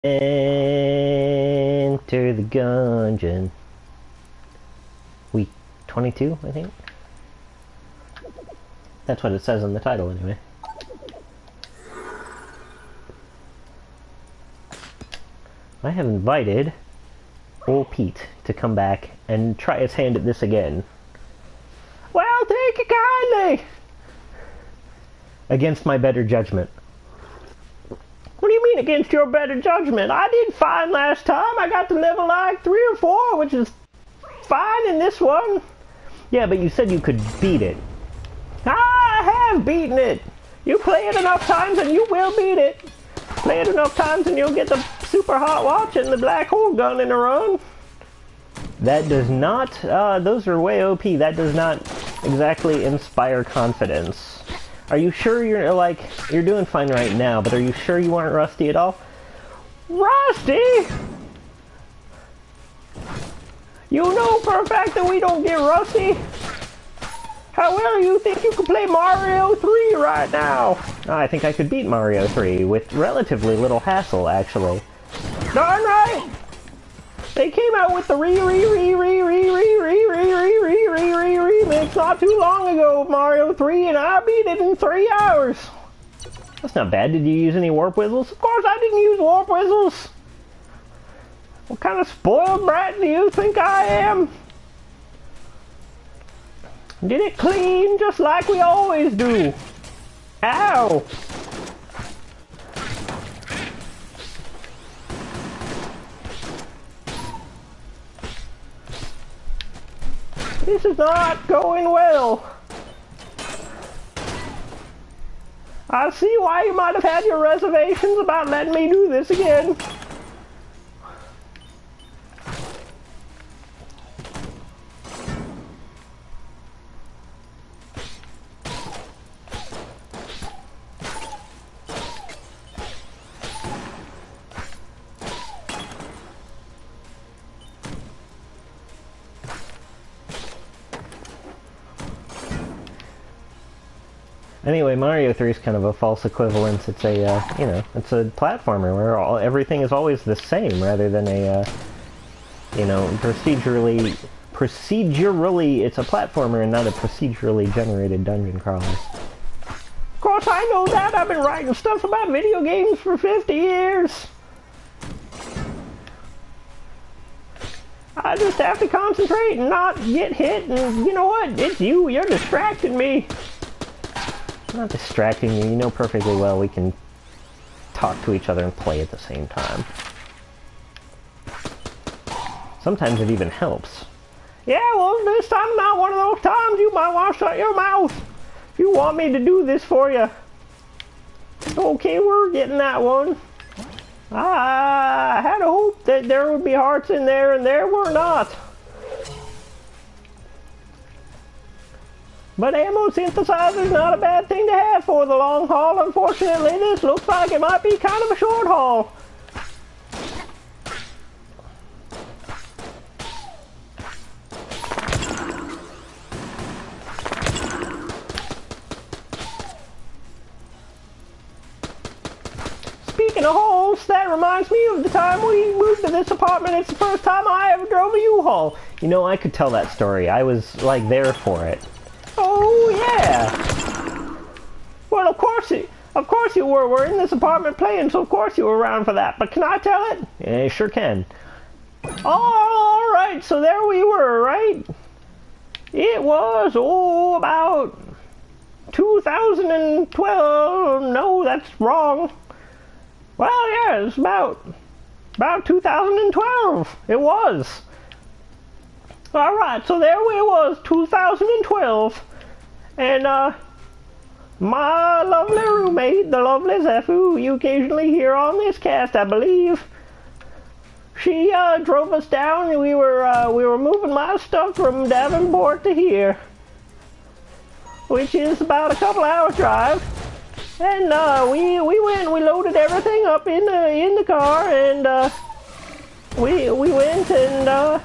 Enter the Gungeon. Week 22, I think. That's what it says in the title, anyway. I have invited old Pete to come back and try his hand at this again. Well, take it kindly! Against my better judgment. What do you mean against your better judgment? I did fine last time. I got to level like 3 or 4, which is fine in this one. Yeah, but you said you could beat it. I have beaten it. You play it enough times and you will beat it. Play it enough times and you'll get the super hot watch and the black hole gun in a run. That does not, those are way OP. That does not exactly inspire confidence. Are you sure you're doing fine right now, but are you sure you aren't rusty at all? Rusty? You know for a fact that we don't get rusty. However, you think you can play Mario 3 right now? I think I could beat Mario 3 with relatively little hassle, actually. Darn right! They came out with the remix not too long ago of Mario 3, and I beat it in 3 hours. That's not bad. Did you use any warp whistles? Of course I didn't use warp whistles. What kind of spoiled brat do you think I am? Did it clean just like we always do. Ow! This is not going well. I see why you might have had your reservations about letting me do this again. Anyway, Mario 3 is kind of a false equivalence. It's a, it's a platformer where everything is always the same, rather than a, procedurally, it's a platformer and not a procedurally generated dungeon crawler. Of course, I know that. I've been writing stuff about video games for 50 years. I just have to concentrate and not get hit, and you know what? It's you. You're distracting me. I'm not distracting you. You know perfectly well we can talk to each other and play at the same time. Sometimes it even helps. Yeah, well, this time's not one of those times. You might want to shut your mouth if you want me to do this for you. Okay, we're getting that one. I had a hope that there would be hearts in there, and there were not. But ammo synthesizer's not a bad thing to have for the long haul. Unfortunately, this looks like it might be kind of a short haul. Speaking of hauls, that reminds me of the time we moved to this apartment. It's the first time I ever drove a U-Haul. You know, I could tell that story. I was, like, there for it. Oh, yeah! Well, of course you were. We're in this apartment playing, so of course you were around for that. But can I tell it? Yeah, sure can. Oh, alright, so there we were, right? It was, about 2012. No, that's wrong. Well, yeah, it's about 2012. It was. Alright, so there we was, 2012, and, my lovely roommate, the lovely Zeph, who you occasionally hear on this cast, I believe, she, drove us down, and we were moving my stuff from Davenport to here, which is about a couple hour drive, and, we went and we loaded everything up in the car, and, we went and,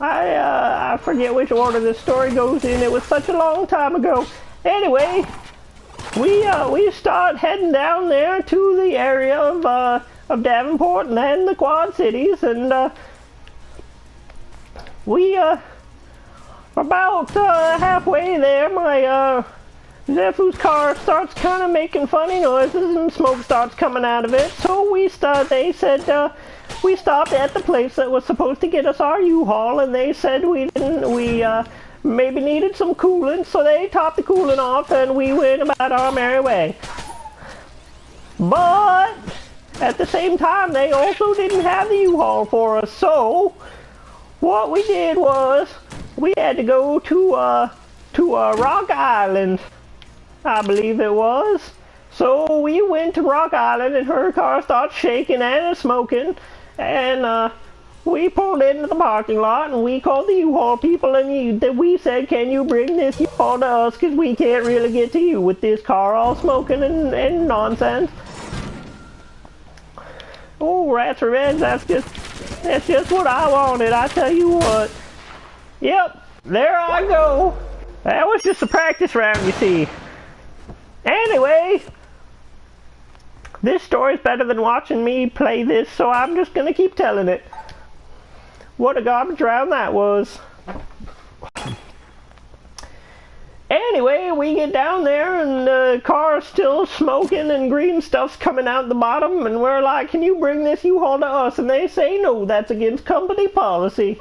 I forget which order this story goes in. It was such a long time ago. Anyway, we start heading down there to the area of Davenport and then the Quad Cities, and we about halfway there, my Zephu's car starts kind of making funny noises and smoke starts coming out of it. So we we stopped at the place that was supposed to get us our U-Haul, and they said we maybe needed some coolant, so they topped the coolant off and we went about our merry way. But at the same time, they also didn't have the U-Haul for us, so what we did was we had to go to Rock Island, I believe it was. So we went to Rock Island and her car started shaking and smoking, and we pulled into the parking lot and we called the U-Haul people, and we said, can you bring this U-Haul to us, because we can't really get to you with this car all smoking and nonsense. Oh, Rat's Revenge, that's just what I wanted, I tell you what. Yep, there I go. That was just a practice round, you see. Anyway, this story's better than watching me play this, so I'm just gonna keep telling it. What a garbage round that was. Anyway, we get down there and the car's still smoking and green stuff's coming out the bottom, and we're like, can you bring this U-Haul to us? And they say no, that's against company policy.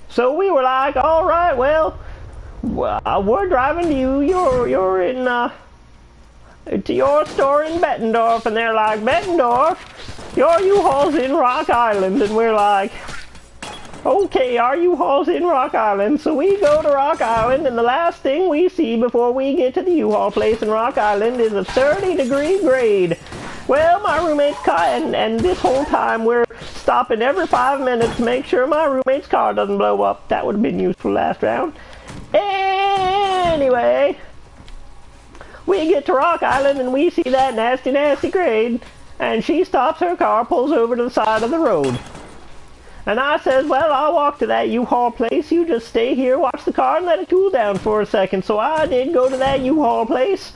So we were like, all right, well, we're driving to you. You're in to your store in Bettendorf, and they're like, Bettendorf, your U-Haul's in Rock Island, and we're like, okay, our U-Haul's in Rock Island. So we go to Rock Island, and the last thing we see before we get to the U-Haul place in Rock Island is a 30-degree grade. Well, my roommate's car, and this whole time we're stopping every 5 minutes to make sure my roommate's car doesn't blow up. That would have been useful last round. Anyway, we get to Rock Island and we see that nasty, nasty grade, and she stops her car, pulls over to the side of the road. And I says, well, I'll walk to that U-Haul place. You just stay here, watch the car, and let it cool down for a second. So I did go to that U-Haul place.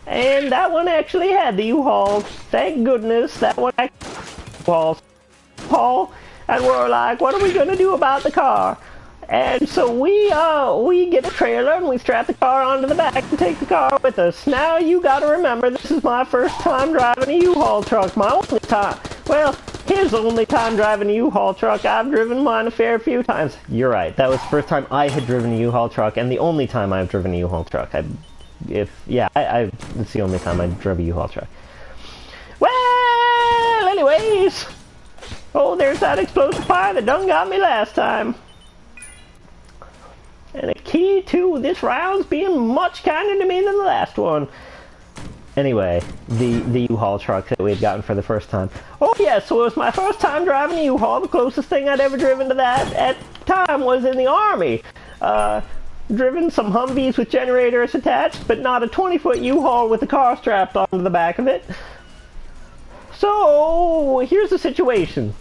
And that one actually had the U-Haul. Thank goodness, that one actually had the U-Haul. And we're like, what are we going to do about the car? And so we get a trailer and we strap the car onto the back and take the car with us. Now you got to remember, this is my first time driving a U-Haul truck. My only time. Well, his only time driving a U-Haul truck. I've driven mine a fair few times. You're right. That was the first time I had driven a U-Haul truck, and the only time I've driven a U-Haul truck. It's the only time I drove a U-Haul truck. Well, anyways. Oh, there's that explosive fire that done got me last time. And a key to this round's being much kinder to me than the last one. Anyway, the U-Haul truck that we had gotten for the first time. Oh yes, so it was my first time driving a U-Haul. The closest thing I'd ever driven to that at the time was in the Army. Driven some Humvees with generators attached, but not a 20-foot U-Haul with a car strapped onto the back of it. So, here's the situation.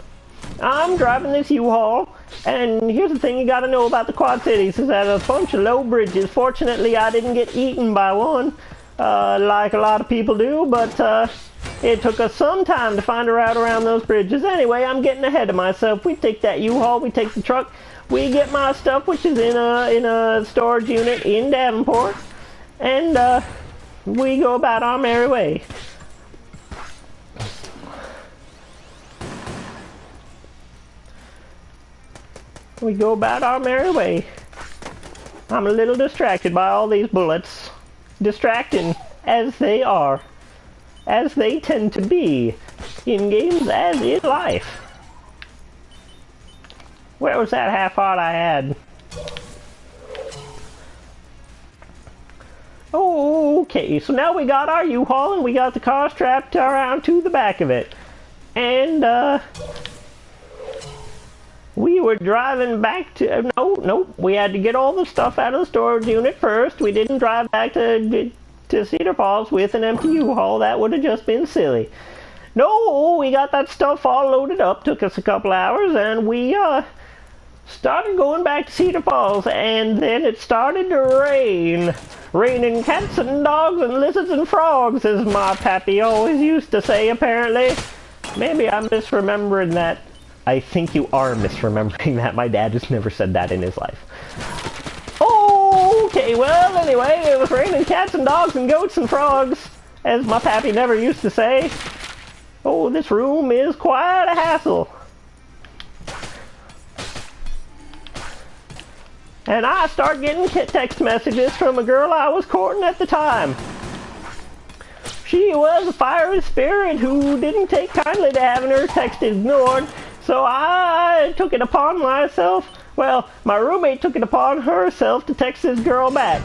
I'm driving this U-Haul, and here's the thing you gotta know about the Quad Cities, is that a bunch of low bridges. Fortunately, I didn't get eaten by one, like a lot of people do, but it took us some time to find a route around those bridges. Anyway, I'm getting ahead of myself. We take that U-Haul, we take the truck, we get my stuff, which is in a storage unit in Davenport, and we go about our merry way. We go about our merry way. I'm a little distracted by all these bullets. Distracting as they are. As they tend to be in games as in life. Where was that half heart I had? Okay, so now we got our U-Haul and we got the car strapped around to the back of it. And, we were driving back to, no, we had to get all the stuff out of the storage unit first. We didn't drive back to Cedar Falls with an empty U-Haul. That would have just been silly. No, we got that stuff all loaded up. Took us a couple hours, and we started going back to Cedar Falls, and then it started to rain. Raining cats and dogs and lizards and frogs, as my pappy always used to say, apparently. Maybe I'm misremembering that. I think you are misremembering that. My dad has never said that in his life. Okay, well, anyway, it was raining cats and dogs and goats and frogs, as my pappy never used to say. Oh, this room is quite a hassle. And I start getting text messages from a girl I was courting at the time. She was a fiery spirit who didn't take kindly to having her text ignored, so I took it upon myself. Well, my roommate took it upon herself to text this girl back.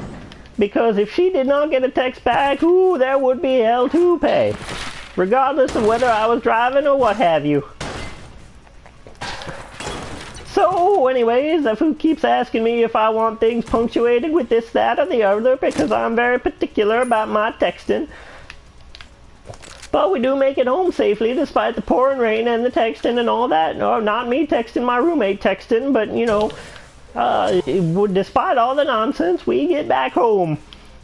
Because if she did not get a text back, ooh, there would be hell to pay. Regardless of whether I was driving or what have you. So, anyways, the food keeps asking me if I want things punctuated with this, that, or the other, because I'm very particular about my texting. But we do make it home safely, despite the pouring rain and the texting and all that. No, not me texting, my roommate texting, but, you know, despite all the nonsense, we get back home.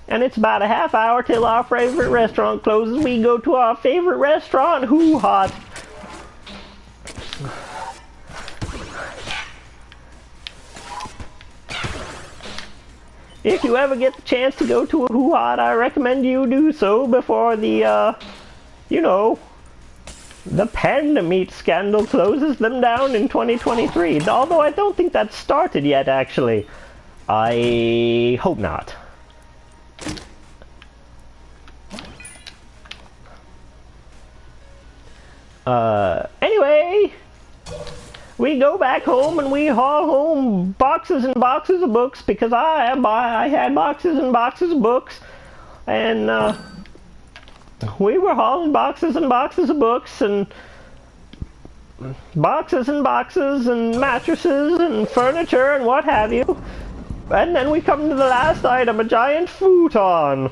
And it's about a half hour till our favorite restaurant closes. We go to our favorite restaurant, Hoo Hot. If you ever get the chance to go to a Hoo Hot, I recommend you do so before the, you know, the Panda Meat scandal closes them down in 2023. Although I don't think that's started yet, actually. I hope not. Anyway, we go back home and we haul home boxes and boxes of books because I had boxes and boxes of books, and we were hauling boxes and boxes of books and boxes and mattresses and furniture and what have you. And then we come to the last item, a giant futon.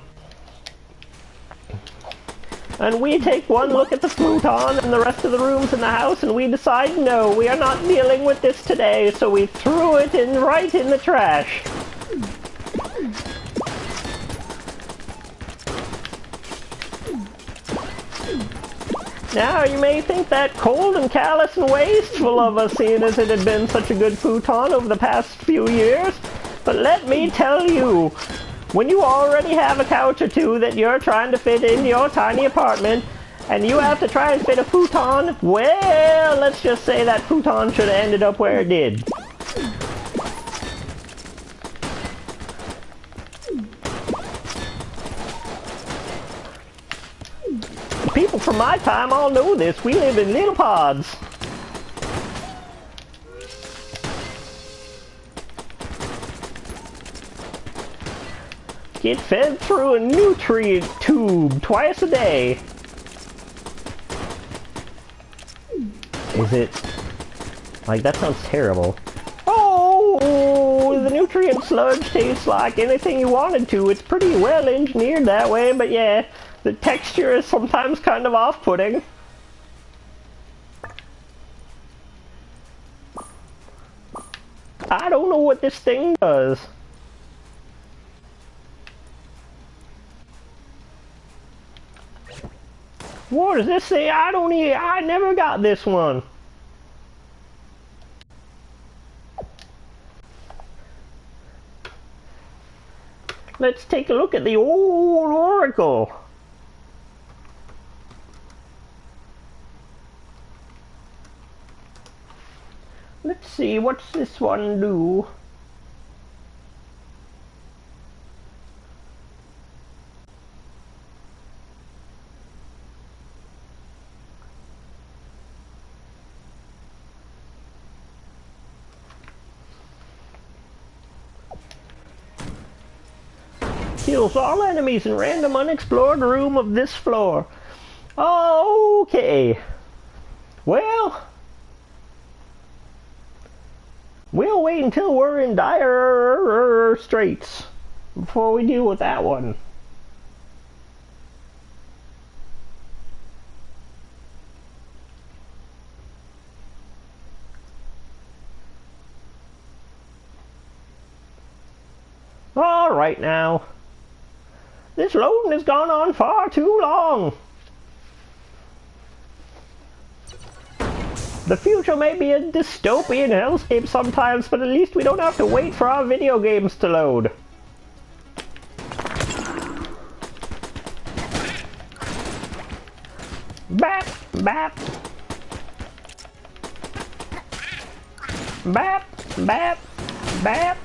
And we take one look at the futon and the rest of the rooms in the house, and we decide, no, we are not dealing with this today, so we threw it right in the trash. Now, you may think that cold and callous and wasteful of us, seeing as it had been such a good futon over the past few years, but let me tell you, when you already have a couch or two that you're trying to fit in your tiny apartment, and you have to try and fit a futon, well, let's just say that futon should have ended up where it did. People from my time all know this. We live in little pods. Get fed through a nutrient tube twice a day. Is it? Like, that sounds terrible. Oh, the nutrient sludge tastes like anything you wanted to. It's pretty well engineered that way, but yeah, the texture is sometimes kind of off-putting. I don't know what this thing does. What does this say? I never got this one. Let's take a look at the old Oracle. Let's see, what's this one do? Kills all enemies in random unexplored room of this floor. Okay. Well, we'll wait until we're in dire straits before we deal with that one. Alright now. This loading has gone on far too long. The future may be a dystopian hellscape sometimes, but at least we don't have to wait for our video games to load. Bap, bap. Bap, bap, bap.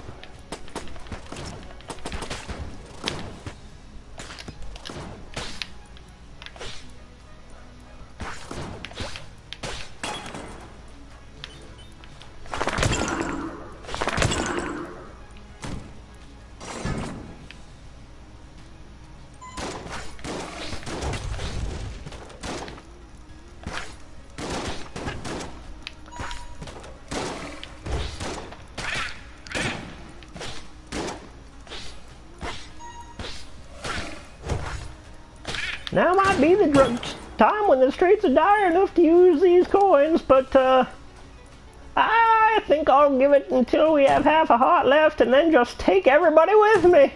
Now might be the time when the streets are dire enough to use these coins, but I think I'll give it until we have half a heart left and then just take everybody with me.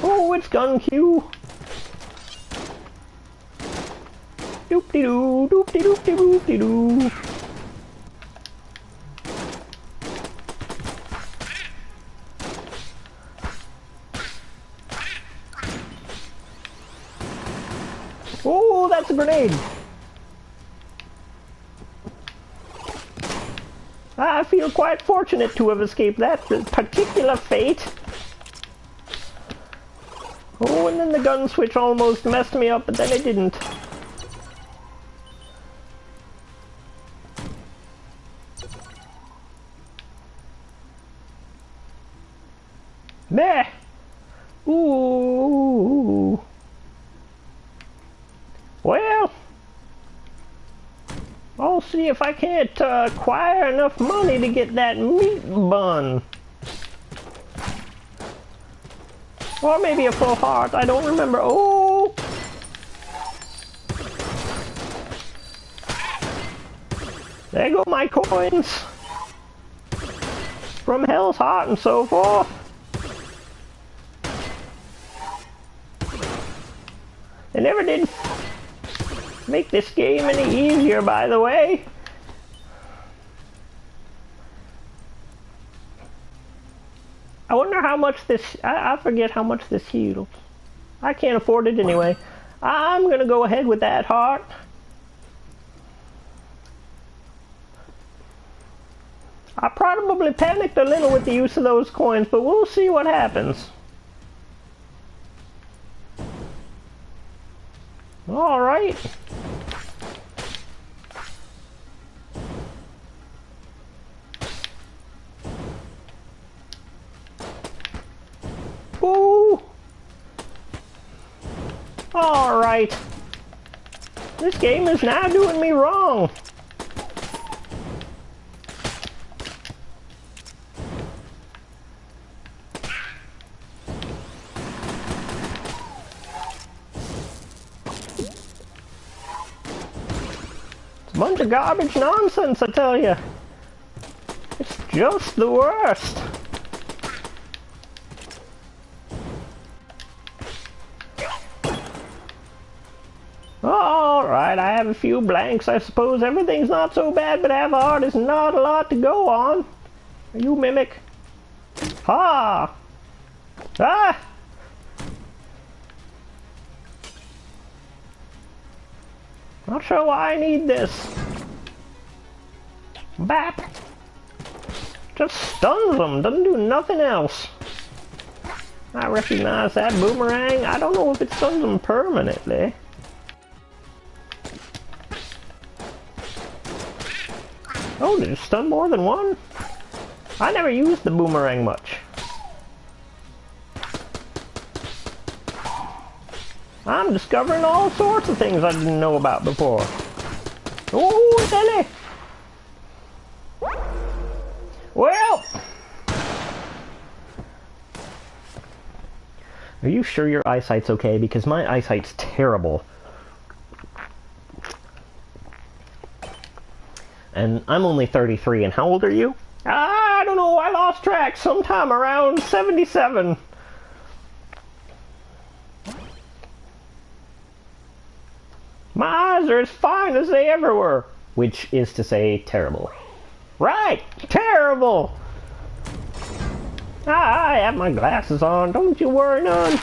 Oh, it's Gungeon. Doop-de-doo, doop-de-doop-de-doop-de-doo. Oh, that's a grenade. I feel quite fortunate to have escaped that particular fate. Oh, and then the gun switch almost messed me up, but then it didn't. Meh! Ooh! Well, I'll see if I can't acquire enough money to get that meat bun. Or maybe a full heart, I don't remember. Oh! There go my coins. From Hell's Heart and so forth. They never did make this game any easier, by the way. I wonder how much this... I forget how much this heals. I can't afford it anyway. I'm gonna go ahead with that heart. I probably panicked a little with the use of those coins, but we'll see what happens. Alright. Ooh. Alright. This game is now doing me wrong. Bunch of garbage nonsense, I tell you. It's just the worst. Alright, I have a few blanks. I suppose everything's not so bad, but half a heart is not a lot to go on. Are you Mimic? Ha! Ah! Not sure why I need this. Bap! Just stuns them, doesn't do nothing else. I recognize that boomerang. I don't know if it stuns them permanently. Oh, did it stun more than one? I never used the boomerang much. I'm discovering all sorts of things I didn't know about before. Oh, Nelly! Well, Are you sure your eyesight's okay? Because my eyesight's terrible. And I'm only 33, and how old are you? I don't know, I lost track. Sometime around 77. My eyes are as fine as they ever were. Which is to say, terrible. Right! Terrible! I have my glasses on, don't you worry none.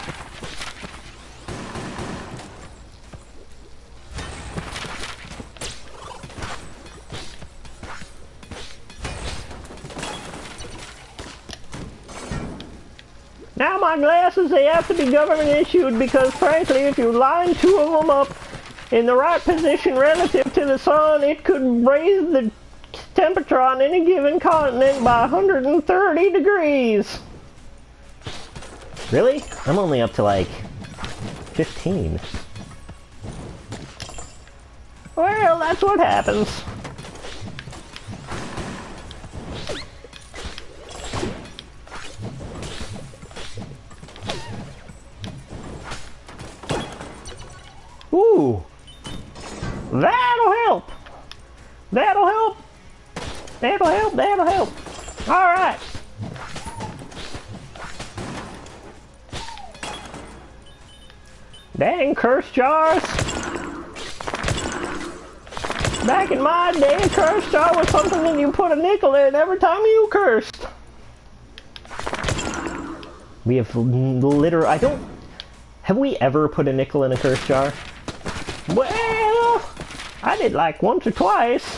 Now my glasses, they have to be government issued because frankly if you line two of them up in the right position relative to the sun, it could raise the temperature on any given continent by 130 degrees. Really? I'm only up to like 15. Well, that's what happens. Ooh, that'll help. That'll help. That'll help. That'll help. All right. Dang curse jars. Back in my day, a curse jar was something that you put a nickel in every time you cursed. We have literally, have we ever put a nickel in a curse jar? Well, I did like once or twice.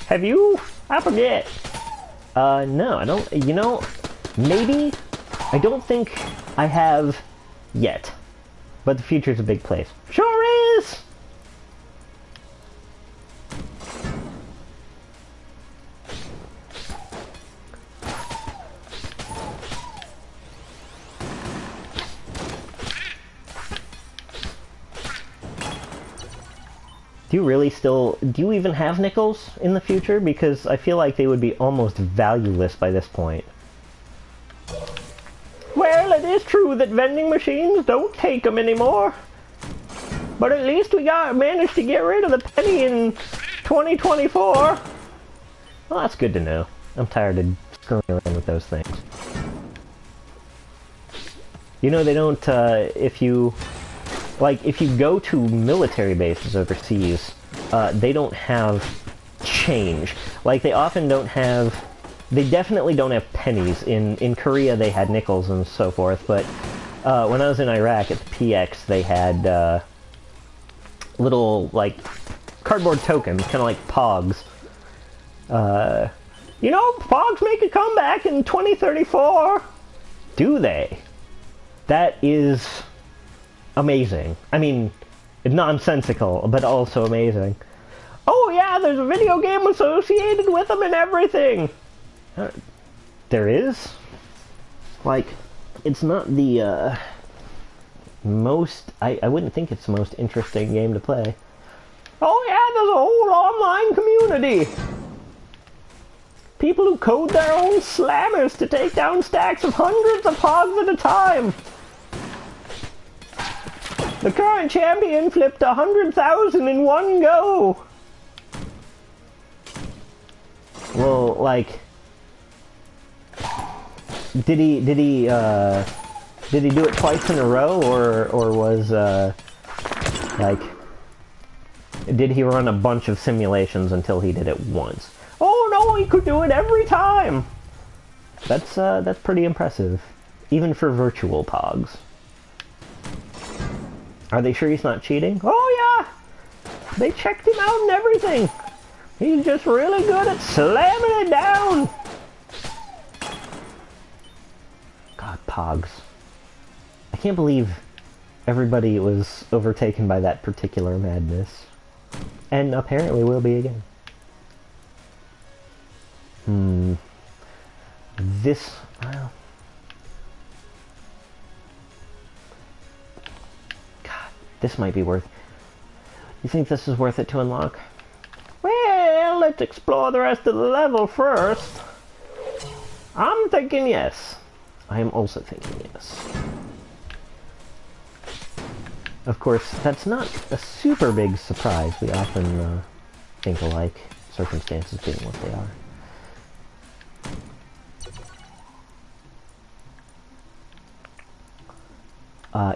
Have you? I forget. No, I don't, you know, maybe, I don't think I have yet. But the future's a big place. Sure is! Do you even have nickels in the future? Because I feel like they would be almost valueless by this point. Well, it is true that vending machines don't take them anymore. But at least we managed to get rid of the penny in 2024. Well, that's good to know. I'm tired of screwing around with those things. You know, they don't, if you go to military bases overseas, they don't have change. Like, they often don't have... They definitely don't have pennies. In Korea, they had nickels and so forth, but when I was in Iraq at the PX, they had little, like, cardboard tokens, kind of like Pogs. You know, Pogs make a comeback in 2034. Do they? That is amazing. I mean, nonsensical, but also amazing. Oh yeah, there's a video game associated with them and everything! There is? Like, it's not the, most... I wouldn't think it's the most interesting game to play. Oh yeah, there's a whole online community! People who code their own slammers to take down stacks of hundreds of hogs at a time! The current champion flipped 100,000 in one go! Well, like... Did he do it twice in a row, or was, like... Did he run a bunch of simulations until he did it once? Oh no, he could do it every time! That's pretty impressive. Even for virtual pogs. Are they sure he's not cheating? Oh yeah! They checked him out and everything! He's just really good at slamming it down! God, pogs. I can't believe everybody was overtaken by that particular madness. And apparently will be again. This... well... God, this might be worth... You think this is worth it to unlock? Well, let's explore the rest of the level first. I'm thinking yes. I am also thinking yes. Of course, that's not a super big surprise. We often think alike, circumstances being what they are.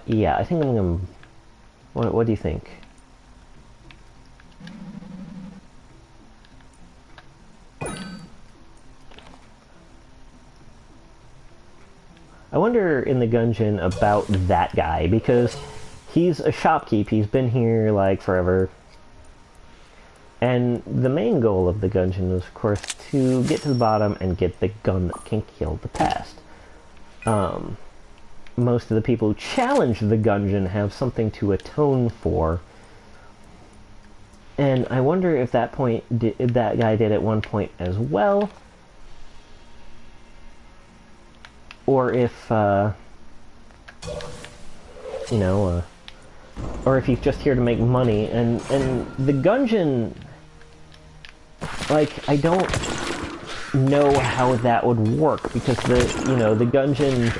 Yeah, I think I'm gonna... What do you think? I wonder in the Gungeon about that guy, because he's a shopkeep. He's been here, like, forever. And the main goal of the Gungeon is, of course, to get to the bottom and get the gun that can kill the past. Most of the people who challenge the Gungeon have something to atone for. And I wonder if that guy did at one point as well. Or if, you know, or if he's just here to make money. And the Gungeon, like, I don't know how that would work, because the Gungeon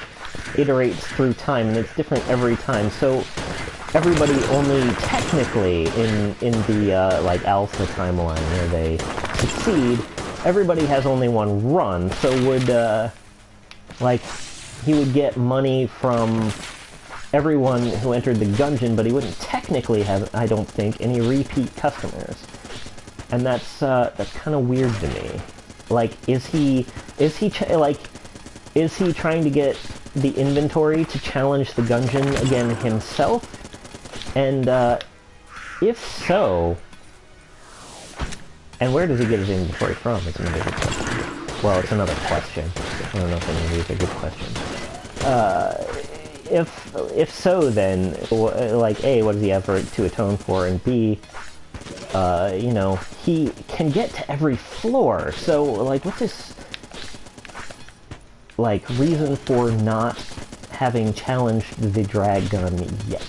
iterates through time, and it's different every time. So everybody only technically in the like alpha timeline where they succeed, everybody has only one run. So would like, he would get money from everyone who entered the Gungeon, but he wouldn't technically have, I don't think, any repeat customers. And that's kind of weird to me. Like, is he trying to get the inventory to challenge the Gungeon again himself? And if so, and where does he get his inventory from? It's another good question. Well, it's another question. I don't know if any of these are good questions. If so, then, like, A, what does he have to atone for, and B, you know, he can get to every floor, so, like, what's his, like, reason for not having challenged the drag gun yet?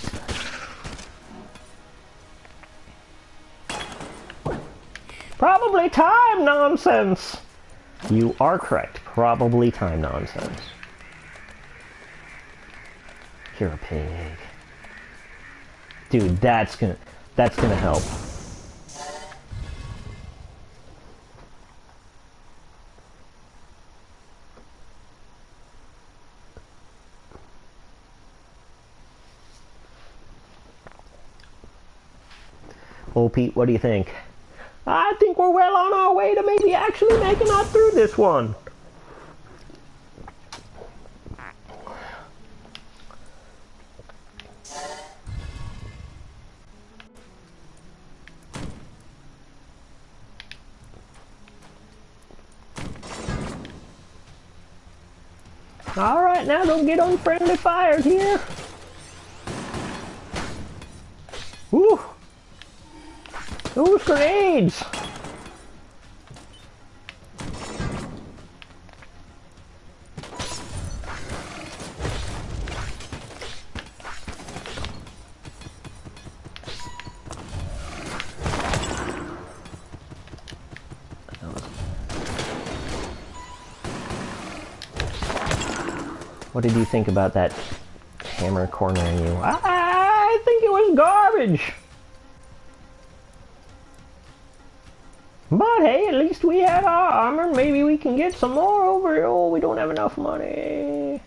Probably time nonsense! You are correct. Probably time nonsense. You're a pig. Dude, that's gonna help. Well, Pete, what do you think? I think we're well on our way to maybe actually making it through this one. Alright, now don't get unfriendly fired here. Whew. Those grenades! What did you think about that hammer cornering you? I think it was garbage! But hey, at least we have our armor. Maybe we can get some more over here. Oh, we don't have enough money.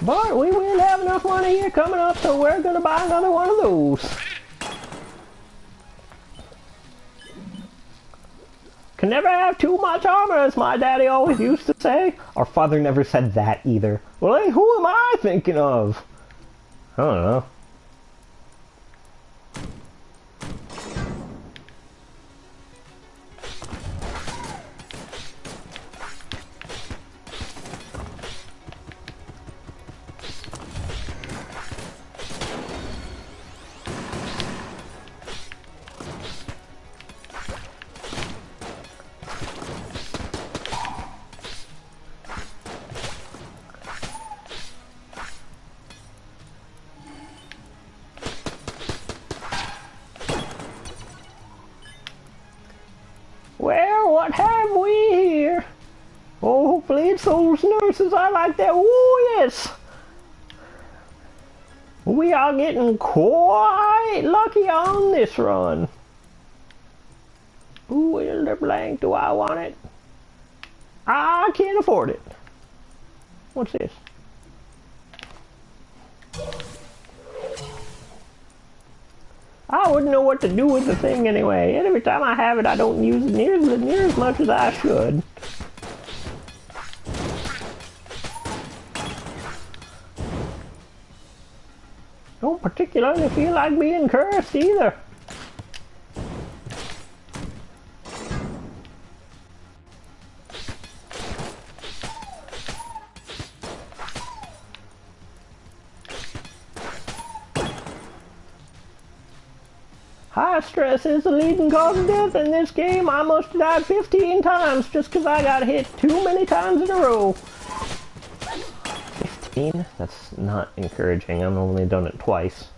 But we will have enough money here coming up, so we're gonna buy another one of those. Can never have too much armor, as my daddy always used to say. Our father never said that either. Well, hey, who am I thinking of? I don't know. those nurses. I like that. Oh, yes. We are getting quite lucky on this run. Ooh, Elder Blank, do I want it? I can't afford it. What's this? I wouldn't know what to do with the thing anyway. And every time I have it, I don't use it near as much as I should. Don't particularly feel like being cursed either. High stress is the leading cause of death in this game. I must have died 15 times just because I got hit too many times in a row. 15? That's not encouraging. I've only done it twice.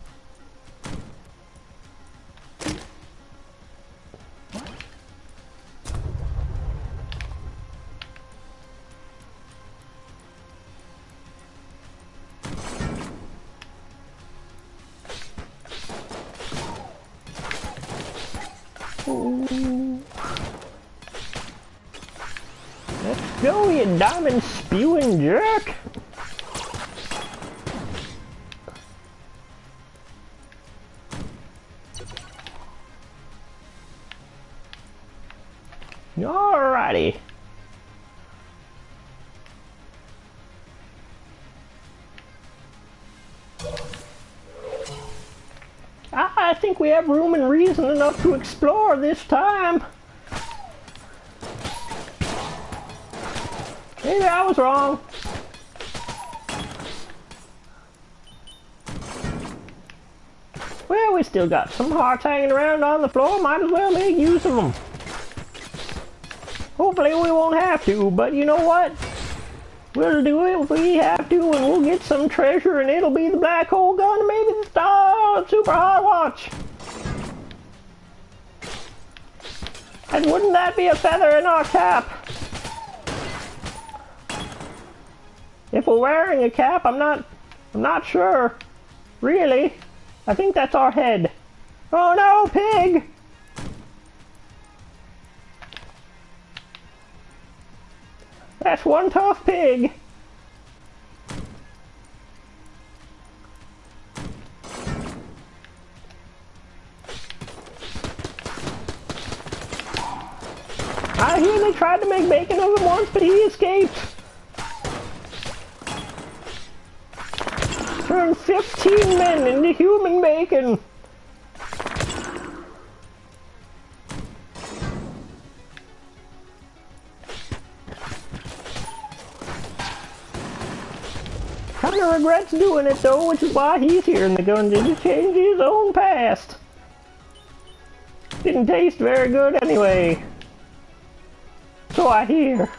Ooh. Let's go, you diamond spewing jerk! Alrighty. I think we have room and reason enough to explore this time. Maybe I was wrong. Well, we still got some hearts hanging around on the floor. Might as well make use of them. Hopefully we won't have to, but you know what? We'll do it if we have to, and we'll get some treasure, and it'll be the black hole gun, maybe the star super hard watch. And wouldn't that be a feather in our cap? If we're wearing a cap, I'm not sure. Really? I think that's our head. Oh no, pig! That's one tough pig. I hear they tried to make bacon of him once, but he escaped. Turned 15 men into human bacon. Kinda regrets doing it though, which is why he's here in the Gungeon to change his own past. Didn't taste very good anyway. So I hear.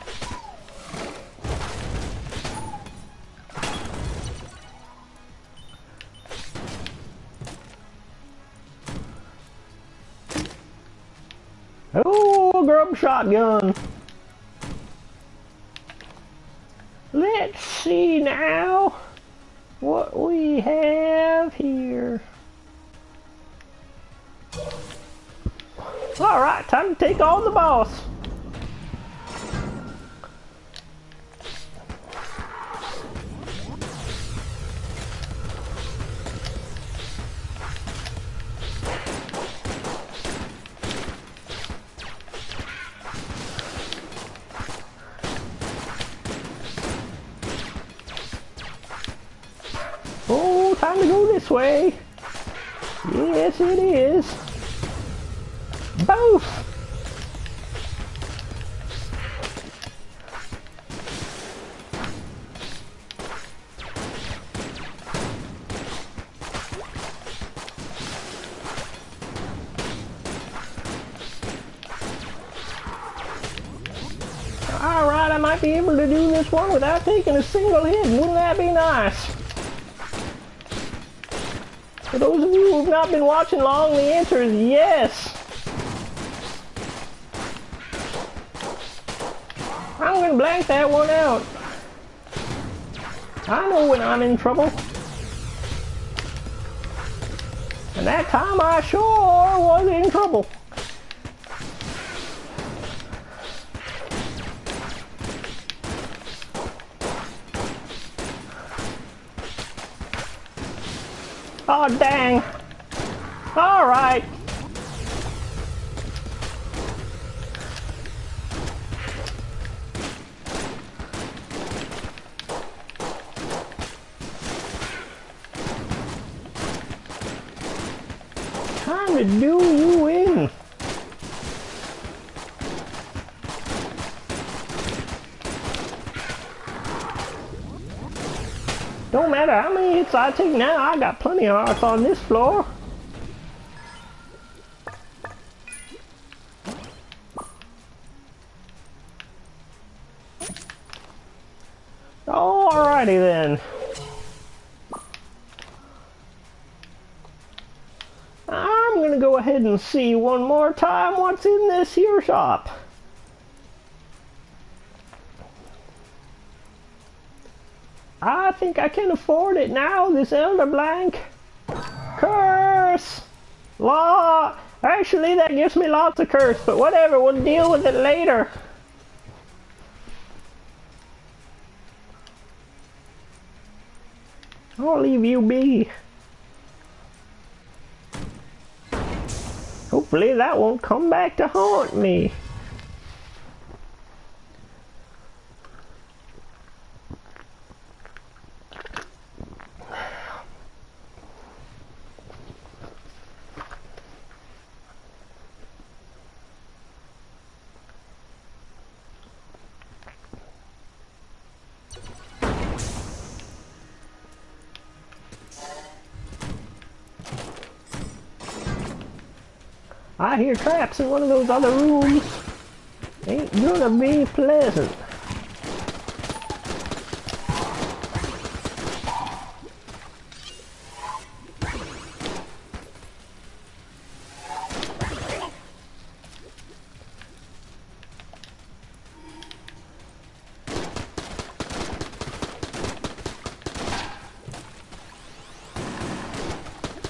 Oh, a grub shotgun. Let's see now what we have here. Alright, time to take on the boss. Oh, time to go this way. Yes, it is. Boof! Alright, I might be able to do this one without taking a single hit. Wouldn't that be nice? For those of you who've not been watching long, the answer is yes. I'm gonna blank that one out. I know when I'm in trouble. And that time I sure was in trouble. Oh, dang. All right. Time to do you in. Don't matter how many hits I take now, I got plenty of hearts on this floor. Alrighty then. I'm gonna go ahead and see one more time what's in this here shop. I think I can afford it now, this Elder Blank. Curse! Law! Actually, that gives me lots of curse, but whatever, we'll deal with it later. I'll leave you be. Hopefully that won't come back to haunt me. I hear traps in one of those other rooms. Ain't gonna be pleasant.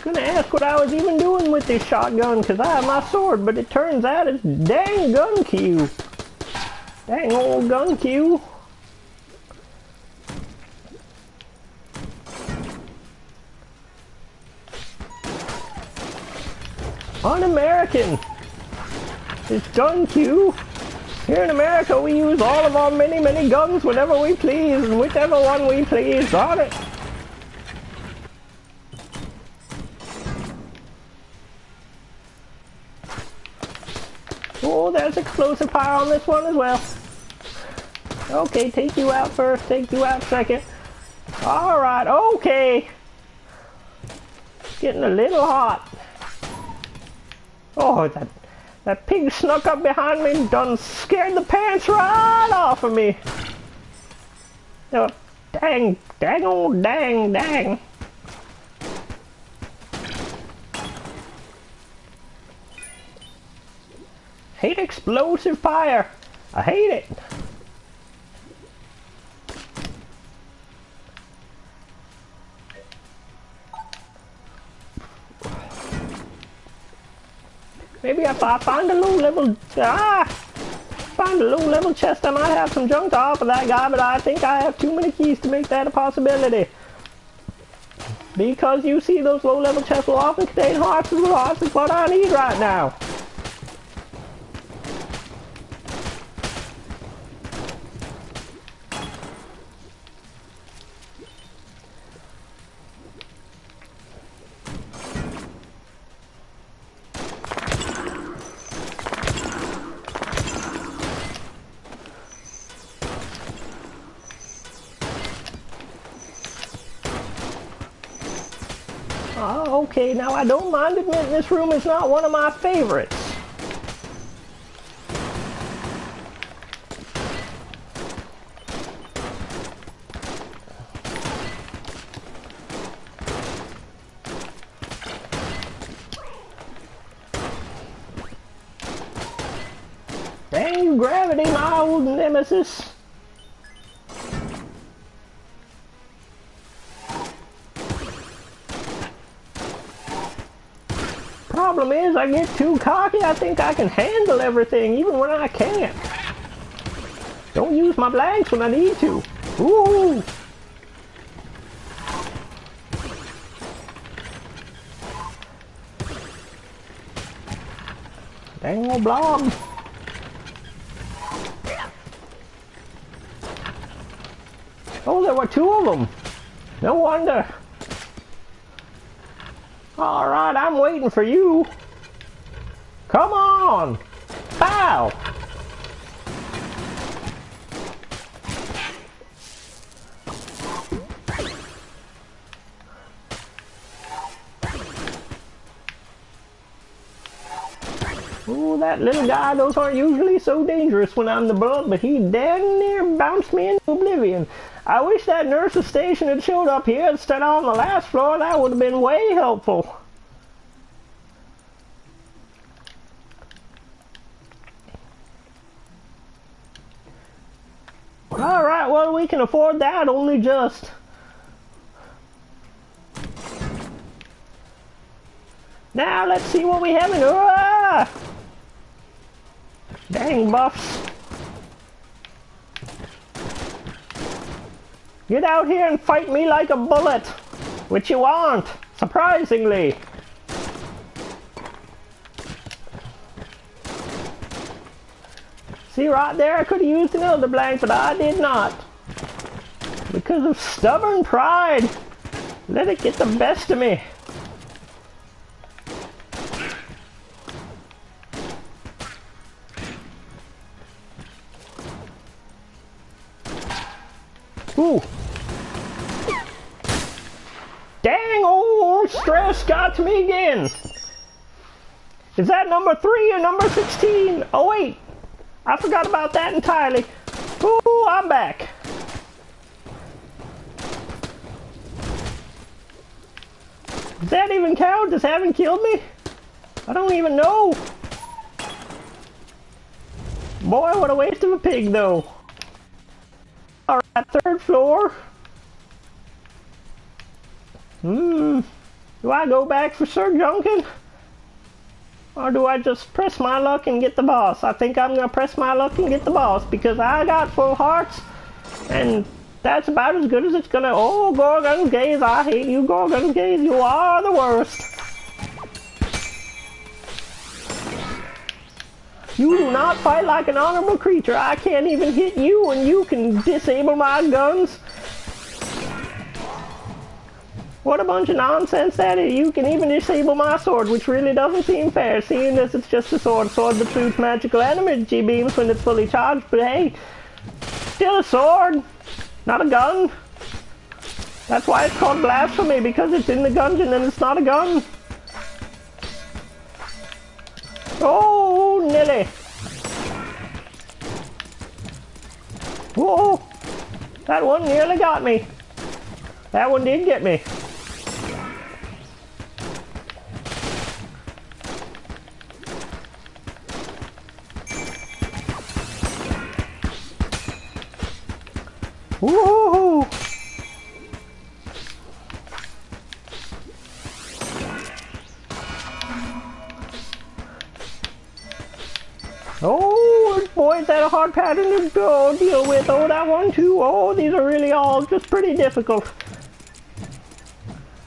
Gonna ask what I was even doing with this shotgun, because I have my sword, but it turns out it's dang gun Q. Dang old gun Q. Un-American. It's gun Q. Here in America we use all of our many guns whenever we please, and whichever one we please on it. Oh, there's explosive fire on this one as well. Okay, take you out first, take you out second. Alright, okay. Getting a little hot. Oh, that pig snuck up behind me and done scared the pants right off of me. Oh, dang. Hate explosive fire. I hate it. Maybe if I find a low level chest, I might have some junk to offer that guy, but I think I have too many keys to make that a possibility. Because you see, those low level chests will often contain hearts, and hearts is what I need right now. Okay, now I don't mind admitting this room is not one of my favorites. Dang you, gravity, my old nemesis. problem is I get too cocky. I think I can handle everything even when I can't. Don't use my blanks when I need to. Ooh! Dang old blob. Oh, there were two of them. No wonder. Alright, I'm waiting for you. Come on! Pow! Ooh, that little guy, those aren't usually so dangerous when I'm the bug, but he damn near bounced me into oblivion. I wish that nurse's station had showed up here instead of on the last floor. That would have been way helpful. Alright, well, we can afford that, only just. Now, let's see what we have in... Ah! Dang buffs. Get out here and fight me like a bullet. Which you aren't, surprisingly. See right there, I could have used an Elder Blank, but I did not. Because of stubborn pride. Let it get the best of me. Ooh. Dang old stress got to me again. Is that number 3 or number 16? Oh wait, I forgot about that entirely. Ooh, I'm back. Does that even count? Does having killed me? I don't even know. Boy, what a waste of a pig though. Alright, 3rd floor. Do I go back for Sir Gungeon? Or do I just press my luck and get the boss? I think I'm gonna press my luck and get the boss because I got full hearts and that's about as good as it's gonna... Oh, Gorgon's Gaze, I hate you, Gorgon's Gaze, you are the worst. You do not fight like an honorable creature. I can't even hit you and you can disable my guns. What a bunch of nonsense that is. You can even disable my sword, which really doesn't seem fair, seeing as it's just a sword. Sword that shoots magical energy beams when it's fully charged, but hey, still a sword, not a gun. That's why it's called blasphemy, because it's in the Gungeon and it's not a gun. Oh, Nelly. Whoa, that one nearly got me. That one did get me. Woohoo! Oh, boy, is that a hard pattern to deal with. Oh, that one too. Oh, these are really all just pretty difficult.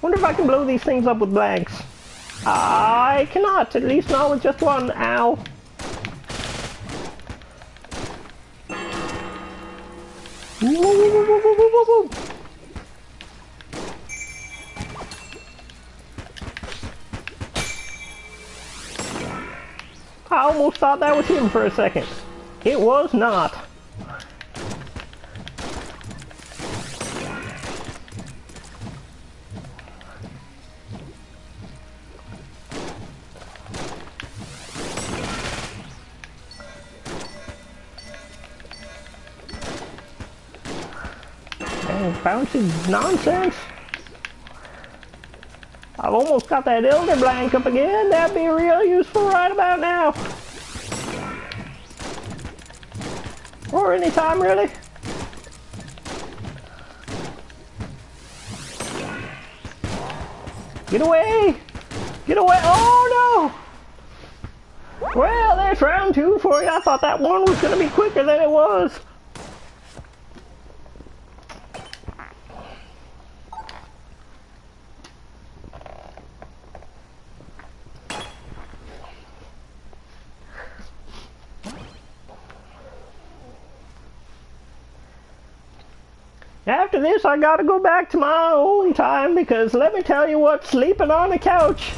Wonder if I can blow these things up with blanks. I cannot, at least not with just one. Ow. I almost thought that was him for a second. It was not. Bouncy nonsense. I've almost got that Elder Blank up again. That'd be real useful right about now. Or any time really. Get away! Get away! Oh no! Well, there's round 2 for you. I thought that one was gonna be quicker than it was. After this, I gotta go back to my own time because let me tell you what, sleeping on a couch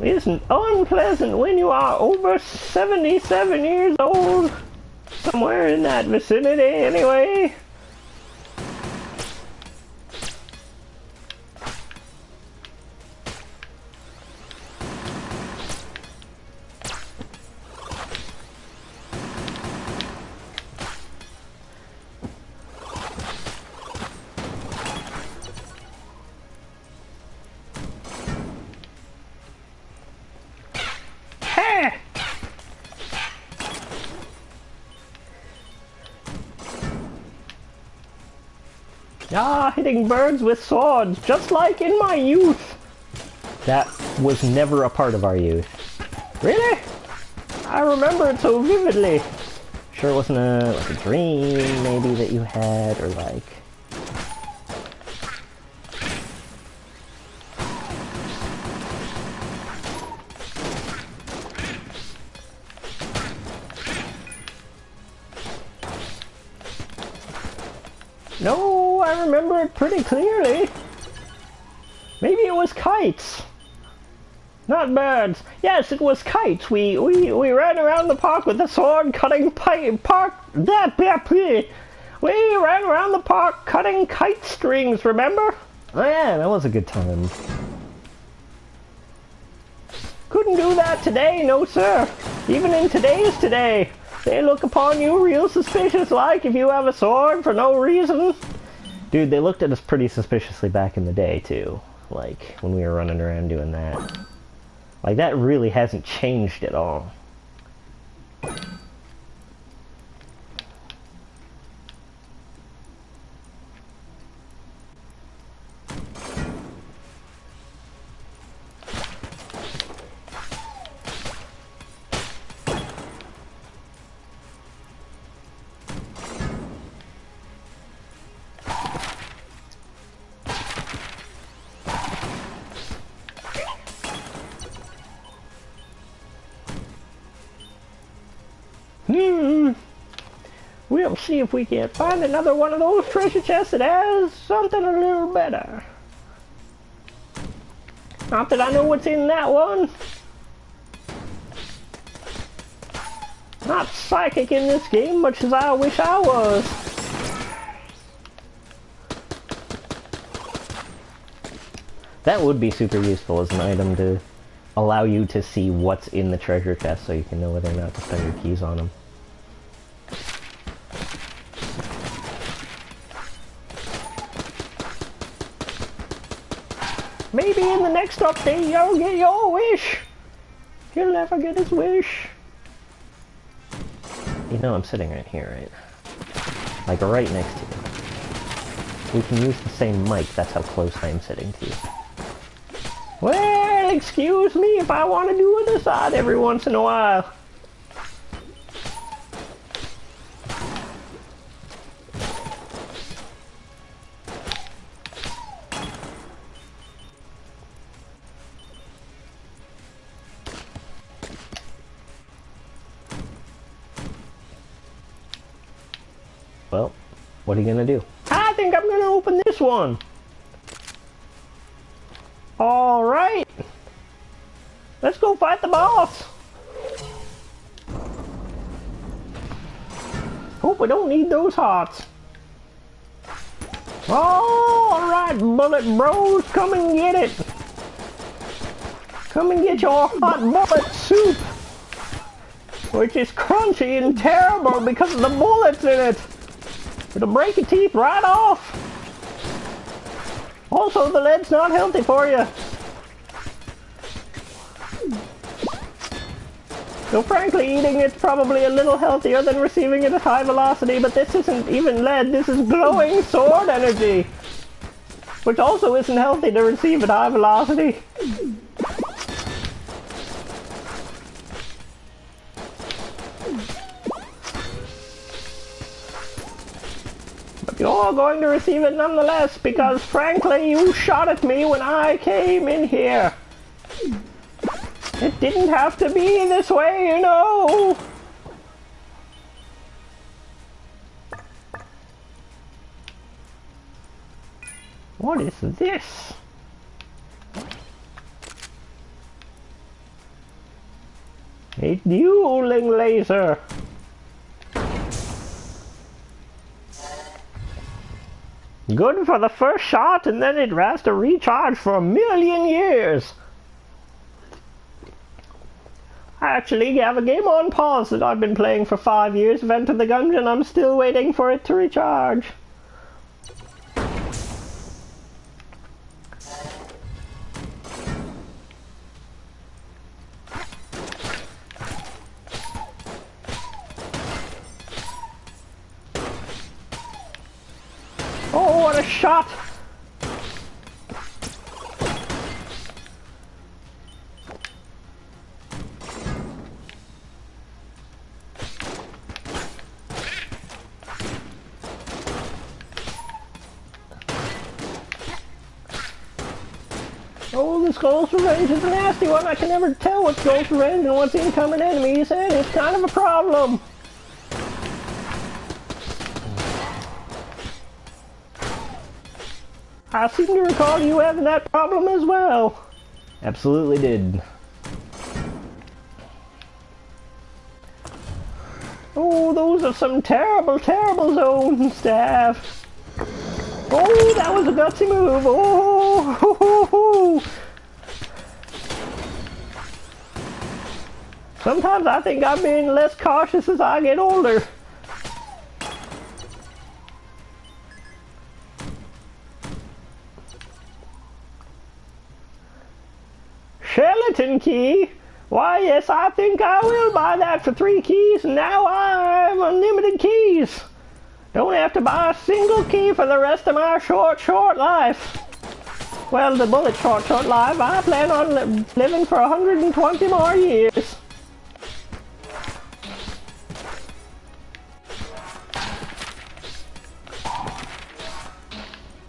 isn't unpleasant when you are over 77 years old. Somewhere in that vicinity, anyway. Ah, hitting birds with swords, just like in my youth. That was never a part of our youth. Really? I remember it so vividly. Sure it wasn't like a dream, maybe, that you had, or like... No, I remember it pretty clearly. Maybe it was kites. Not birds. Yes, it was kites. We ran around the park with a sword cutting We ran around the park cutting kite strings, remember? Oh yeah, that was a good time. Couldn't do that today, no sir. Even in today's today. They look upon you real suspicious like if you have a sword for no reason. Dude, they looked at us pretty suspiciously back in the day too. Like, when we were running around doing that. Like, that really hasn't changed at all. We'll see if we can find another one of those treasure chests that has something a little better. Not that I know what's in that one. Not psychic in this game, much as I wish I was. That would be super useful as an item to allow you to see what's in the treasure chest so you can know whether or not to spend your keys on them. Maybe in the next update you'll get your wish. He'll never get his wish. You know I'm sitting right here, right? Like right next to you. We can use the same mic, that's how close I'm sitting to you. Well, excuse me if I want to do an aside every once in a while. Well, what are you gonna do? I think I'm gonna open this one. Alright. Let's go fight the boss. Hope we don't need those hearts. Alright, bullet bros, come and get it. Come and get your hot bullet soup. Which is crunchy and terrible because of the bullets in it. It'll break your teeth right off. Also, the lead's not healthy for you. So frankly, eating it's probably a little healthier than receiving it at high velocity, but this isn't even lead, this is glowing sword energy. Which also isn't healthy to receive at high velocity. You're going to receive it nonetheless, because frankly, you shot at me when I came in here. It didn't have to be this way, you know. What is this? A dueling laser. Good for the first shot, and then it has to recharge for 1,000,000 years. I actually have a game on pause that I've been playing for 5 years of Enter the Gungeon. I'm still waiting for it to recharge. Oh, what a shot! Oh, this Ghost Revenge is a nasty one. I can never tell what's Ghost Revenge and what's incoming enemies, and it's kind of a problem. I seem to recall you having that problem as well. Absolutely did. Oh, those are some terrible, terrible zones to have. Oh, that was a gutsy move. Oh, ho, ho, ho. Sometimes I think I'm being less cautious as I get older. Skeleton key? Why, yes, I think I will buy that for 3 keys, and now I have unlimited keys. Don't have to buy a single key for the rest of my short, short life. Well, the bullet short, short life, I plan on living for 120 more years.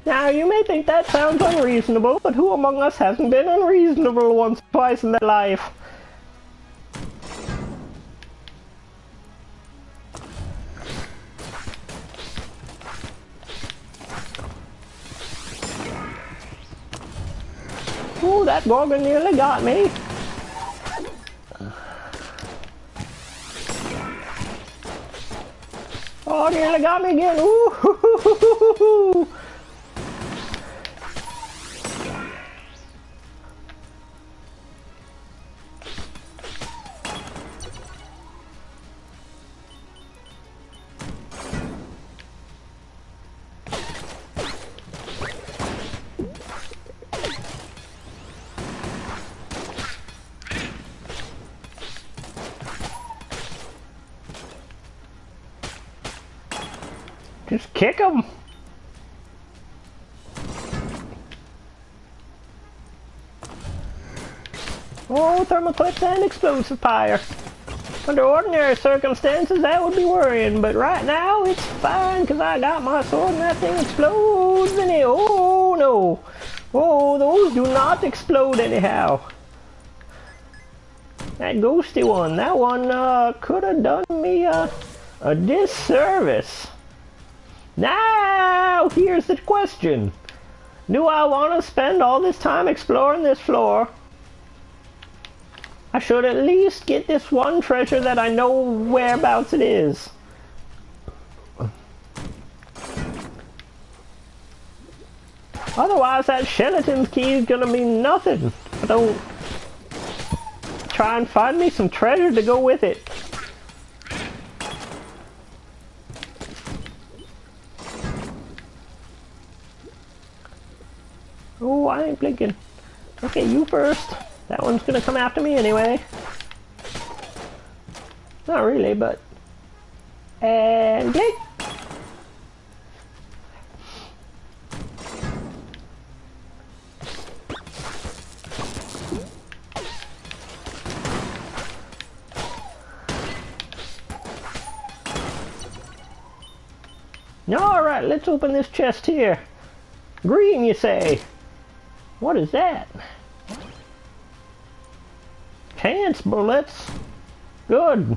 Now, you may think that sounds unreasonable, but who among us hasn't been unreasonable once or twice in their life? Ooh, that Gorgon nearly got me. Oh, nearly got me again. Ooh, hoo, hoo, hoo, hoo, hoo. Just kick him. Oh, thermoclips and explosive fire. Under ordinary circumstances, that would be worrying, but right now it's fine because I got my sword and that thing explodes in it. Oh no! Oh, those do not explode anyhow. That ghosty one, that one could have done me a disservice. Now, here's the question. Do I want to spend all this time exploring this floor? I should at least get this one treasure that I know whereabouts it is. Otherwise, that skeleton's key is gonna mean nothing. I don't try and find me some treasure to go with it. Oh, I ain't blinking. Okay, you first. That one's gonna come after me anyway. Not really, but... And blink! Alright, let's open this chest here. Green, you say? What is that? Chance bullets. Good.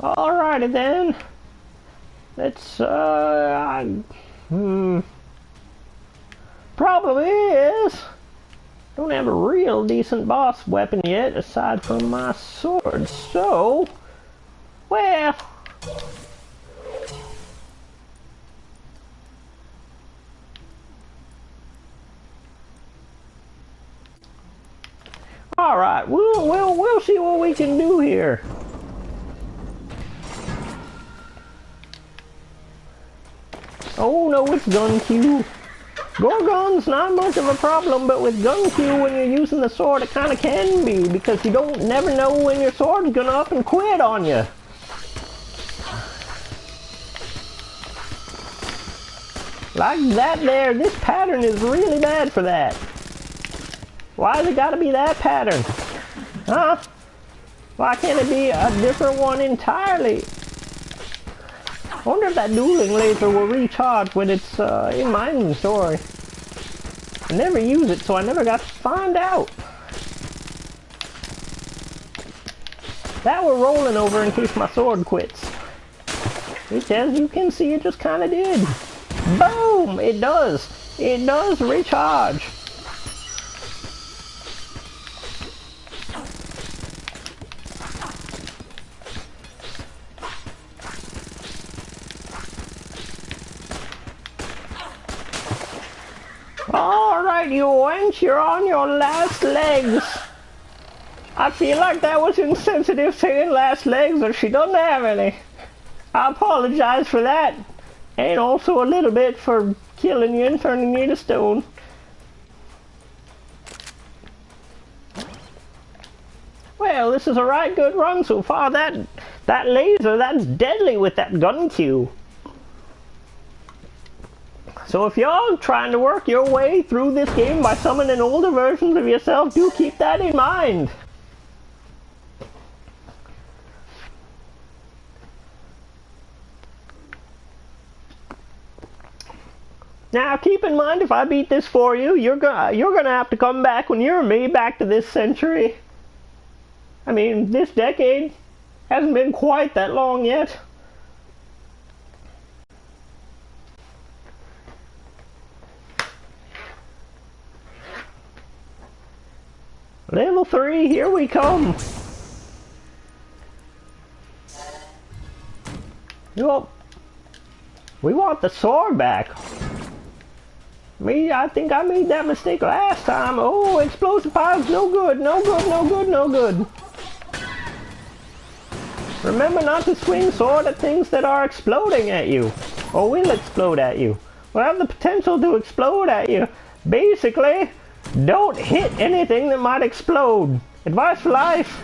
Alrighty then. Let's, problem is, don't have a real decent boss weapon yet, aside from my sword, so, well, alright, we'll see what we can do here. Oh no, it's Gungeon. Gorgon's not much of a problem, but with Gungeon, when you're using the sword, it kind of can be, because you don't never know when your sword's gonna up and quit on you. Like that there, this pattern is really bad for that. Why's it gotta be that pattern? Huh? Why can't it be a different one entirely? I wonder if that dueling laser will recharge when it's in my inventory. I never use it, so I never got to find out. That we're rolling over in case my sword quits. Which, as you can see, it just kind of did. Boom! It does. It does recharge. Alright, you wench, you're on your last legs. I feel like that was insensitive saying last legs, or she doesn't have any. I apologize for that. And also a little bit for killing you and turning you to stone. Well, this is a right good run so far. That laser, that's deadly with that Gungeon. So if you're trying to work your way through this game by summoning older versions of yourself, do keep that in mind. Now keep in mind, if I beat this for you, you're gonna have to come back when you're me back to this century. I mean, this decade hasn't been quite that long yet. Level 3, here we come. Yup. We want the sword back. I think I made that mistake last time. Oh, explosive piles, no good, no good, no good, no good. Remember not to swing sword at things that are exploding at you, or will explode at you, or have the potential to explode at you. Basically, don't hit anything that might explode. Advice for life.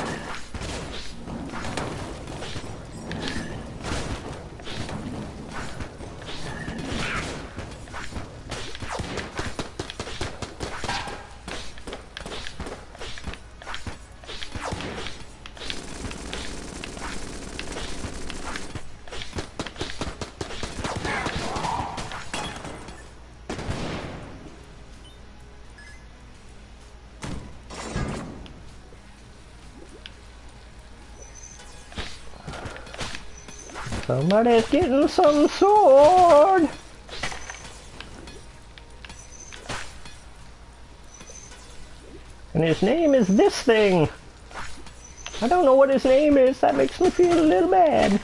Somebody's getting some sword. And his name is this thing. I don't know what his name is. That makes me feel a little bad.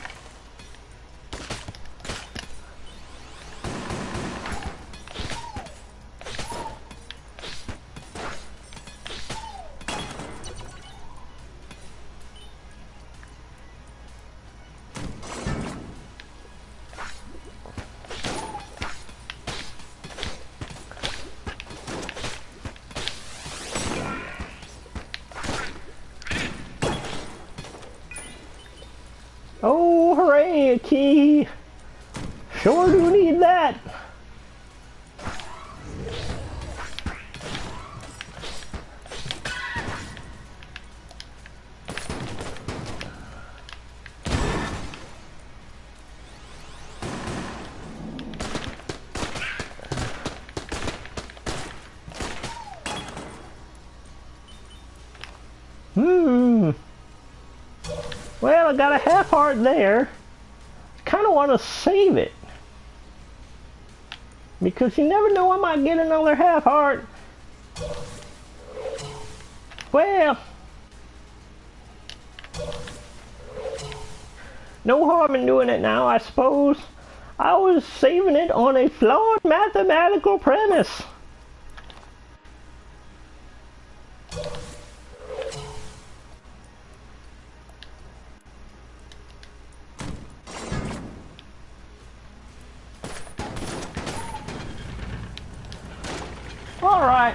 Oh, hooray, a key! Sure do need that! Hmm. Well, I got a half heart there. Kind of want to save it. Because you never know, I might get another half heart. Well, no harm in doing it now, I suppose. I was saving it on a flawed mathematical premise. Alright.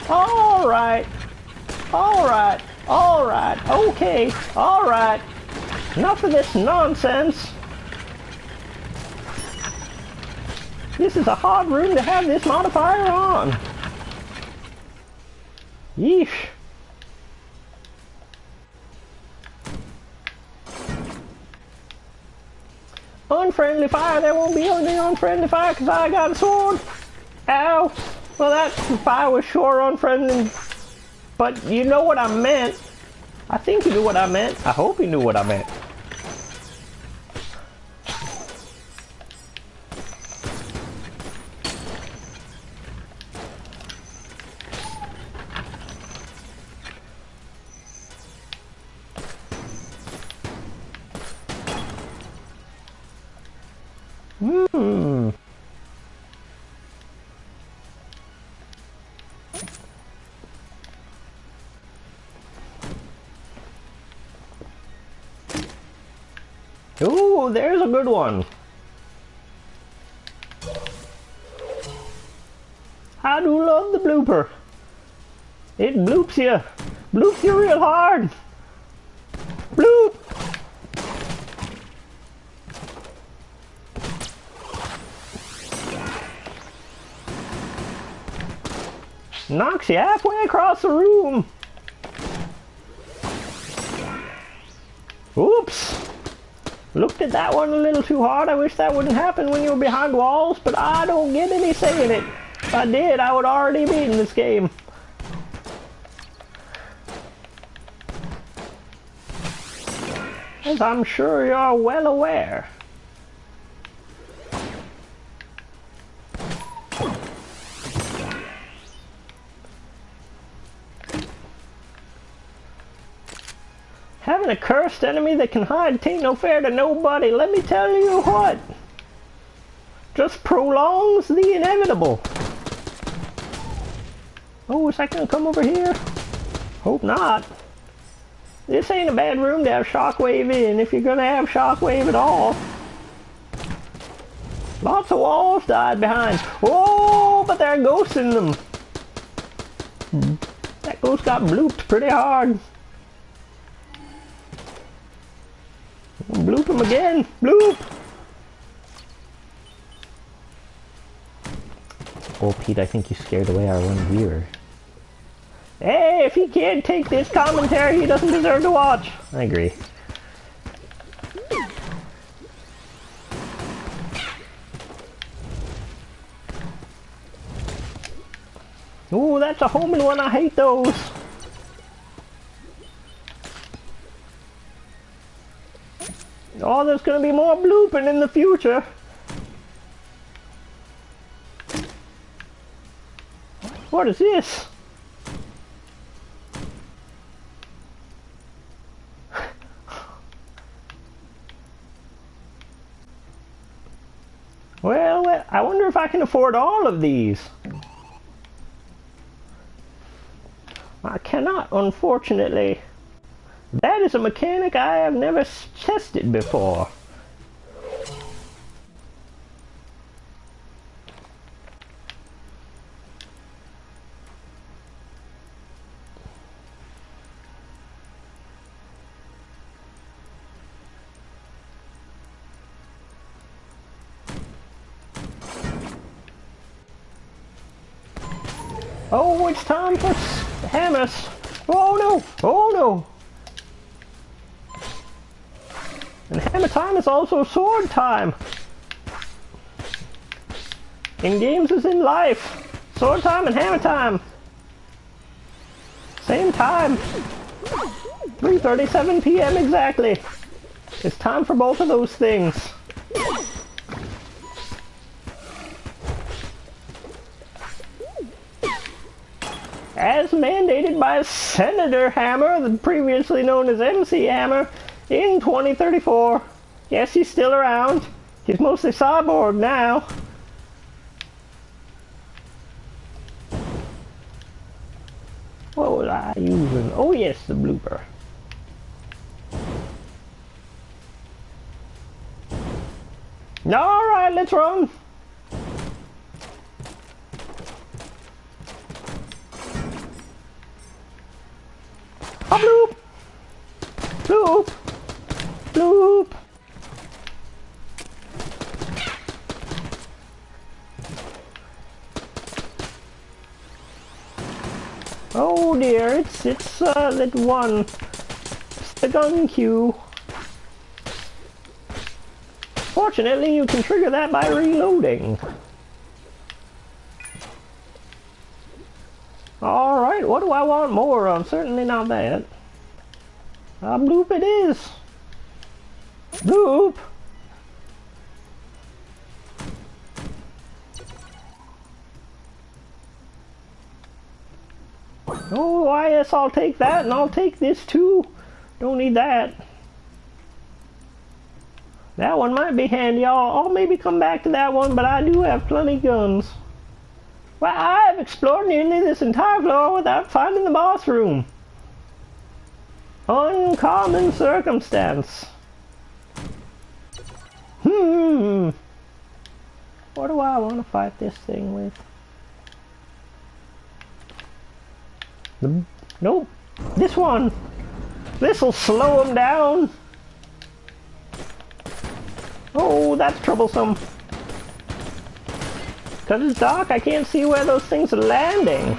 Alright. Alright. Alright. Okay. Alright. Enough of this nonsense. This is a hard room to have this modifier on. Yeesh. Unfriendly fire, there won't be any unfriendly fire because I got a sword. Ow. Well, that fire was sure unfriendly. But you know what I meant. I think you knew what I meant. I hope you knew what I meant. Hmm. Ooh, there's a good one. I do love the blooper. It bloops you. Bloops you real hard. Bloop. Knocks you halfway across the room. Oops. Looked at that one a little too hard. I wish that wouldn't happen when you were behind walls, but I don't get any say in it. If I did, I would already be in this game. As I'm sure you're well aware. Having a cursed enemy that can hide tain't no fair to nobody. Let me tell you what. Just prolongs the inevitable. Oh, is that gonna come over here? Hope not. This ain't a bad room to have shockwave in, if you're gonna have shockwave at all. Lots of walls died behind. Oh, but there are ghosts in them. That ghost got blooped pretty hard. Bloop him again. Bloop. Oh, Pete, I think you scared away our one viewer. Hey, if he can't take this commentary, he doesn't deserve to watch. I agree. Ooh, that's a homing one. I hate those. Oh, there's gonna be more blooping in the future. What is this? Well, I wonder if I can afford all of these. I cannot, unfortunately. That is a mechanic I have never tested before. Oh, it's time for hammers. Oh no! Oh no! And hammer time is also sword time. In games as in life. Sword time and hammer time. Same time. 3:37 p.m. exactly. It's time for both of those things. As mandated by Senator Hammer, previously known as MC Hammer, in 2034. Yes, he's still around. He's mostly cyborg now. What was I using? Oh yes, the blooper. Alright, let's run. A bloop! Bloop! Bloop! Oh dear, it's that one. It's the gun queue. Fortunately, you can trigger that by reloading. Alright, what do I want more of? Certainly not that. Bloop it is. Bloop! Oh, yes, I'll take that, and I'll take this too. Don't need that. That one might be handy. I'll maybe come back to that one, but I do have plenty guns. Well, I've explored nearly this entire floor without finding the boss room. Uncommon circumstance. What do I want to fight this thing with? Nope. This one. This'll slow him down. Oh, that's troublesome. Because it's dark, I can't see where those things are landing.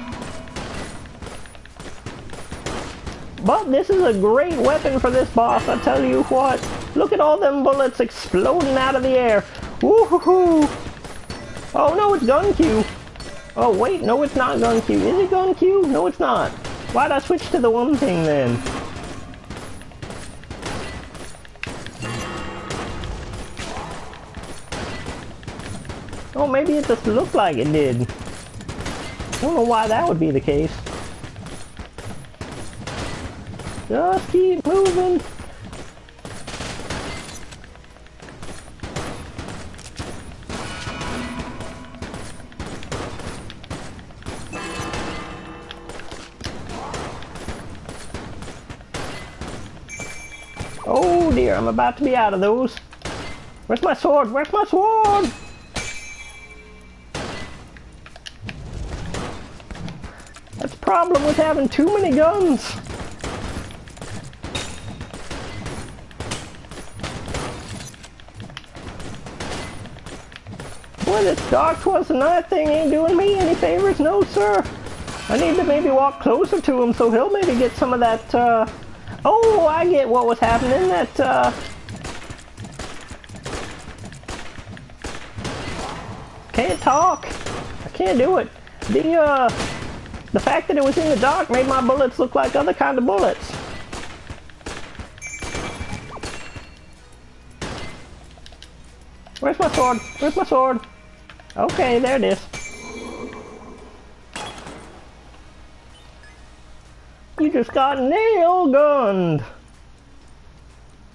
But this is a great weapon for this boss, I tell you what. Look at all them bullets exploding out of the air. Woohoo! Oh no, it's gun Q. Oh wait, no it's not gun Q. Is it gun Q? No it's not. Why'd I switch to the one thing then? Oh, maybe it just looked like it did. Don't know why that would be the case. Just keep moving. Oh dear, I'm about to be out of those. Where's my sword? Where's my sword? That's the problem with having too many guns. Boy, this dark twas the night thing ain't doing me any favors, no sir. I need to maybe walk closer to him so he'll maybe get some of that, Oh, I get what was happening, that, Can't talk. I can't do it. The fact that it was in the dark made my bullets look like other kind of bullets. Where's my sword? Where's my sword? Okay, there it is. You just got nail gunned.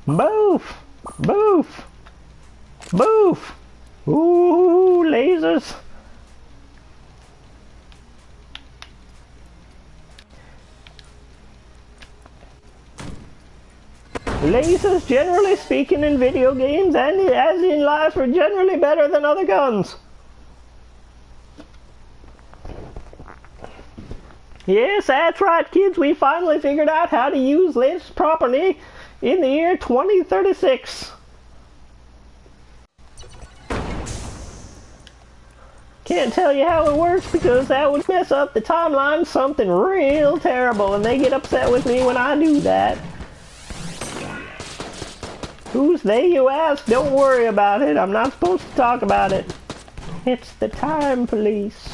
Boof! Boof! Boof! Ooh, lasers! Lasers, generally speaking, in video games and as in life, are generally better than other guns. Yes, that's right, kids. We finally figured out how to use lasers properly in the year 2036. Can't tell you how it works because that would mess up the timeline something real terrible, and they get upset with me when I do that. Who's they, you ask? Don't worry about it. I'm not supposed to talk about it. It's the time police.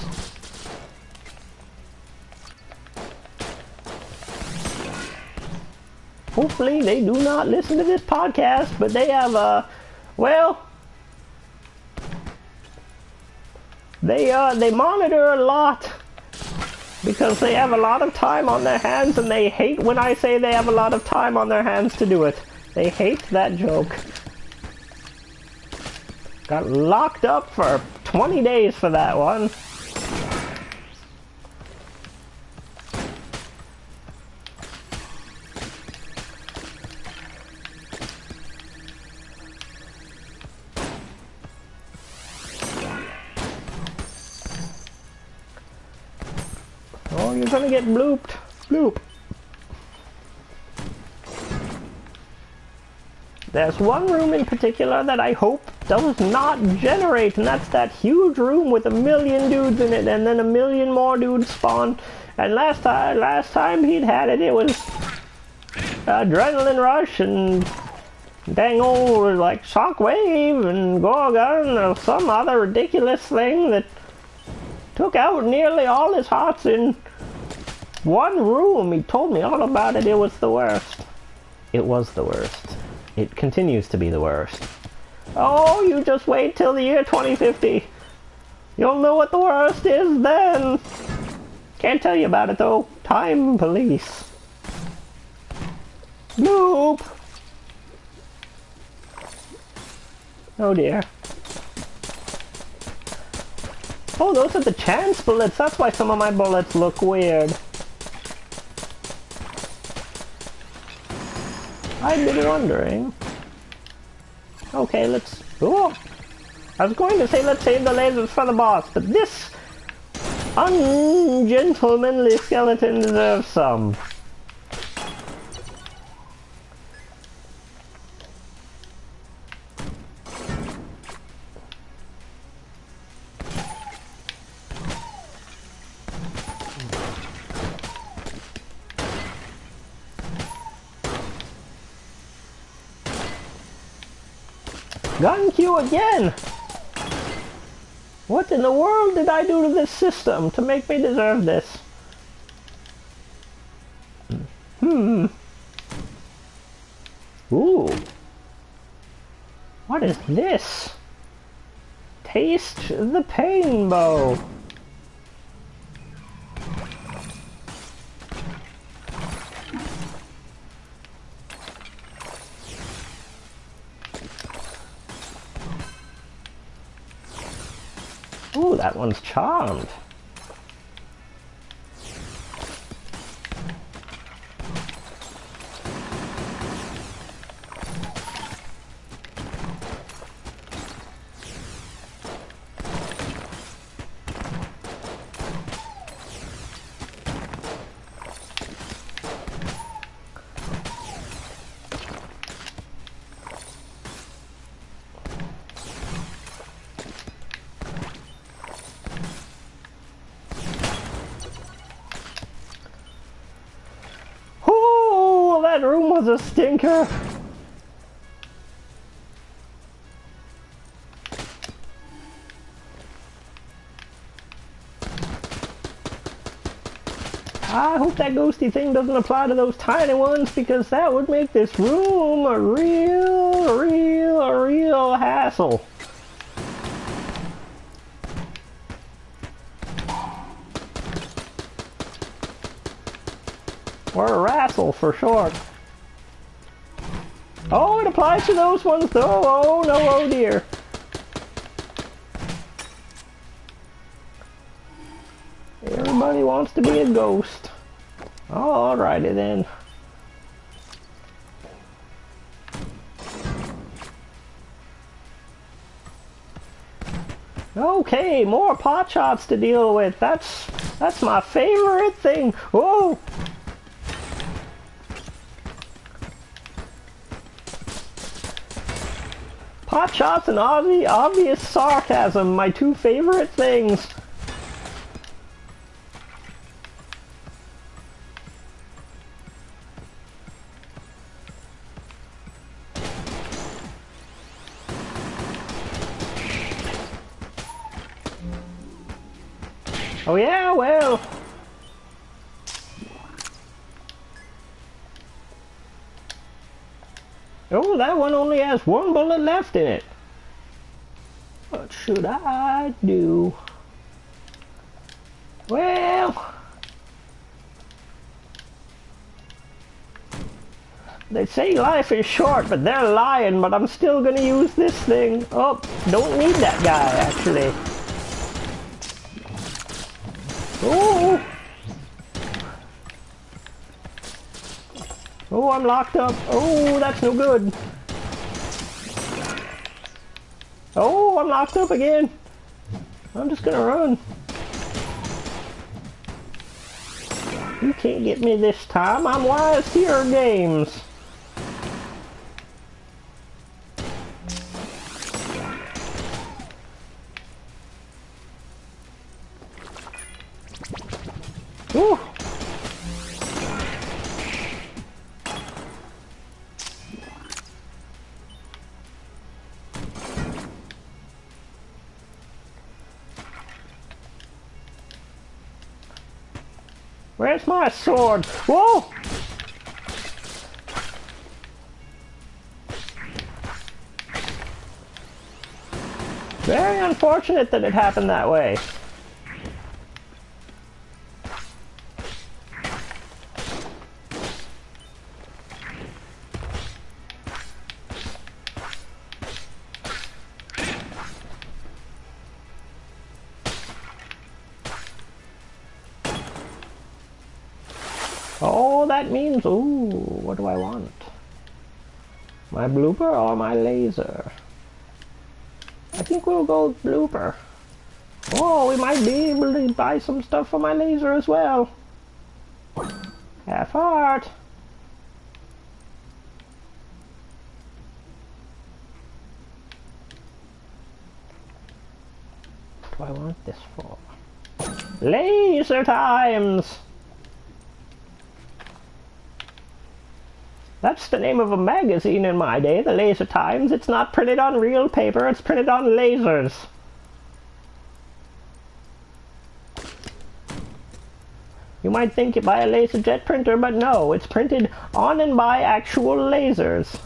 Hopefully they do not listen to this podcast, but they have well, they monitor a lot because they have a lot of time on their hands, and they hate when I say they have a lot of time on their hands to do it. They hate that joke. Got locked up for 20 days for that one. Oh, you're gonna get blooped. Bloop. There's one room in particular that I hope does not generate, and that's that huge room with 1,000,000 dudes in it, and then 1,000,000 more dudes spawn. And last time he'd had it, it was adrenaline rush and dang old like shockwave and Gorgon or some other ridiculous thing that took out nearly all his hearts in one room. He told me all about it. It was the worst. It was the worst. It continues to be the worst. Oh, you just wait till the year 2050. You'll know what the worst is then. Can't tell you about it though. Time police. Bloop. Oh dear. Oh, those are the chance bullets. That's why some of my bullets look weird. I've been wondering. Okay, let's... Oh! I was going to say let's save the lasers for the boss, but this ungentlemanly skeleton deserves some. Gun queue again! What in the world did I do to this system to make me deserve this? Ooh. What is this? Taste the pain bow. Ooh, that one's charmed. That room was a stinker. I hope that ghosty thing doesn't apply to those tiny ones, because that would make this room a real hassle. Or a wrestle for short. Oh, it applies to those ones though. Oh no, oh dear. Everybody wants to be a ghost. Oh, alrighty then. Okay, more pot shots to deal with. That's my favorite thing. Oh! Pot shots and obvious sarcasm, my two favorite things. Oh yeah, well. Oh, that one only has one bullet left in it. What should I do? Well, they say life is short, but they're lying, but I'm still gonna use this thing. Oh, don't need that guy, actually. Oh! Oh, I'm locked up. Oh, that's no good. Oh, I'm locked up again. I'm just gonna run. You can't get me this time. I'm wise to your games. Ooh. Where's my sword? Whoa! Very unfortunate that it happened that way. Oh, that means, ooh, what do I want? My blooper or my laser? I think we'll go blooper. Oh, we might be able to buy some stuff for my laser as well. Half heart. What do I want this for? Laser times! That's the name of a magazine in my day, the Laser Times. It's not printed on real paper, it's printed on lasers. You might think you buy a laser jet printer, but no, it's printed on and by actual lasers.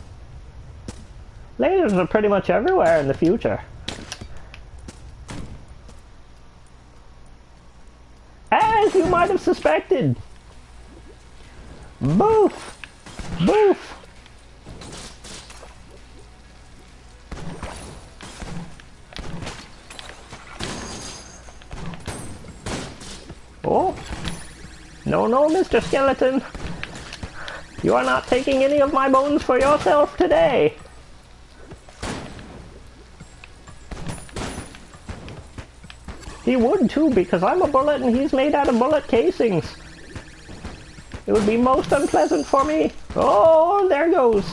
Lasers are pretty much everywhere in the future. As you might have suspected. Boof! Boof! Oh! No, no, Mr. Skeleton! You are not taking any of my bones for yourself today! He would too, because I'm a bullet and he's made out of bullet casings. It would be most unpleasant for me. Oh, there goes.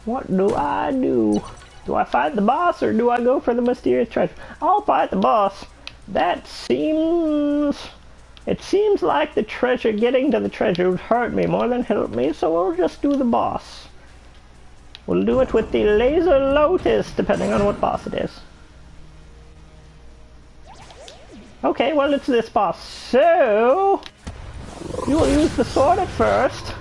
What do I do? Do I fight the boss or do I go for the mysterious treasure? I'll fight the boss. That seems... It seems like the treasure, getting to the treasure would hurt me more than help me, so we'll just do the boss. We'll do it with the Laser Lotus, depending on what boss it is. Okay, well, it's this boss. So, you will use the sword at first.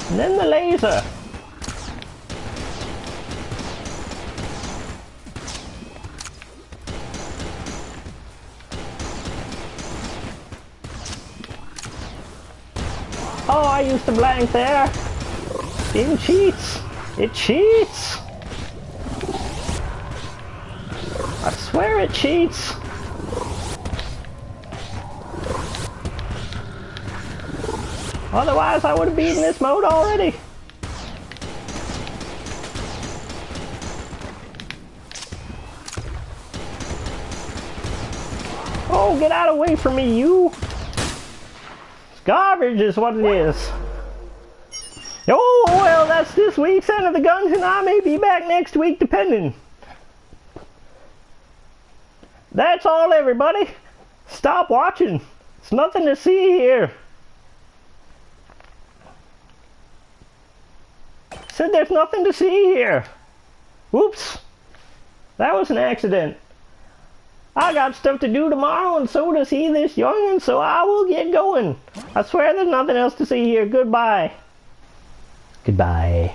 And then the laser. Oh, I used the blank there. It cheats. It cheats. I swear it cheats. Otherwise, I would have beaten this mode already. Oh, get out of the way from me, you! It's garbage is what it is. Oh, well, that's this week's End of the Gungeon. I may be back next week, depending. That's all, everybody. Stop watching. There's nothing to see here. Said there's nothing to see here. Whoops. That was an accident. I got stuff to do tomorrow, and so does he, this young'un, so I will get going. I swear there's nothing else to see here. Goodbye. Goodbye.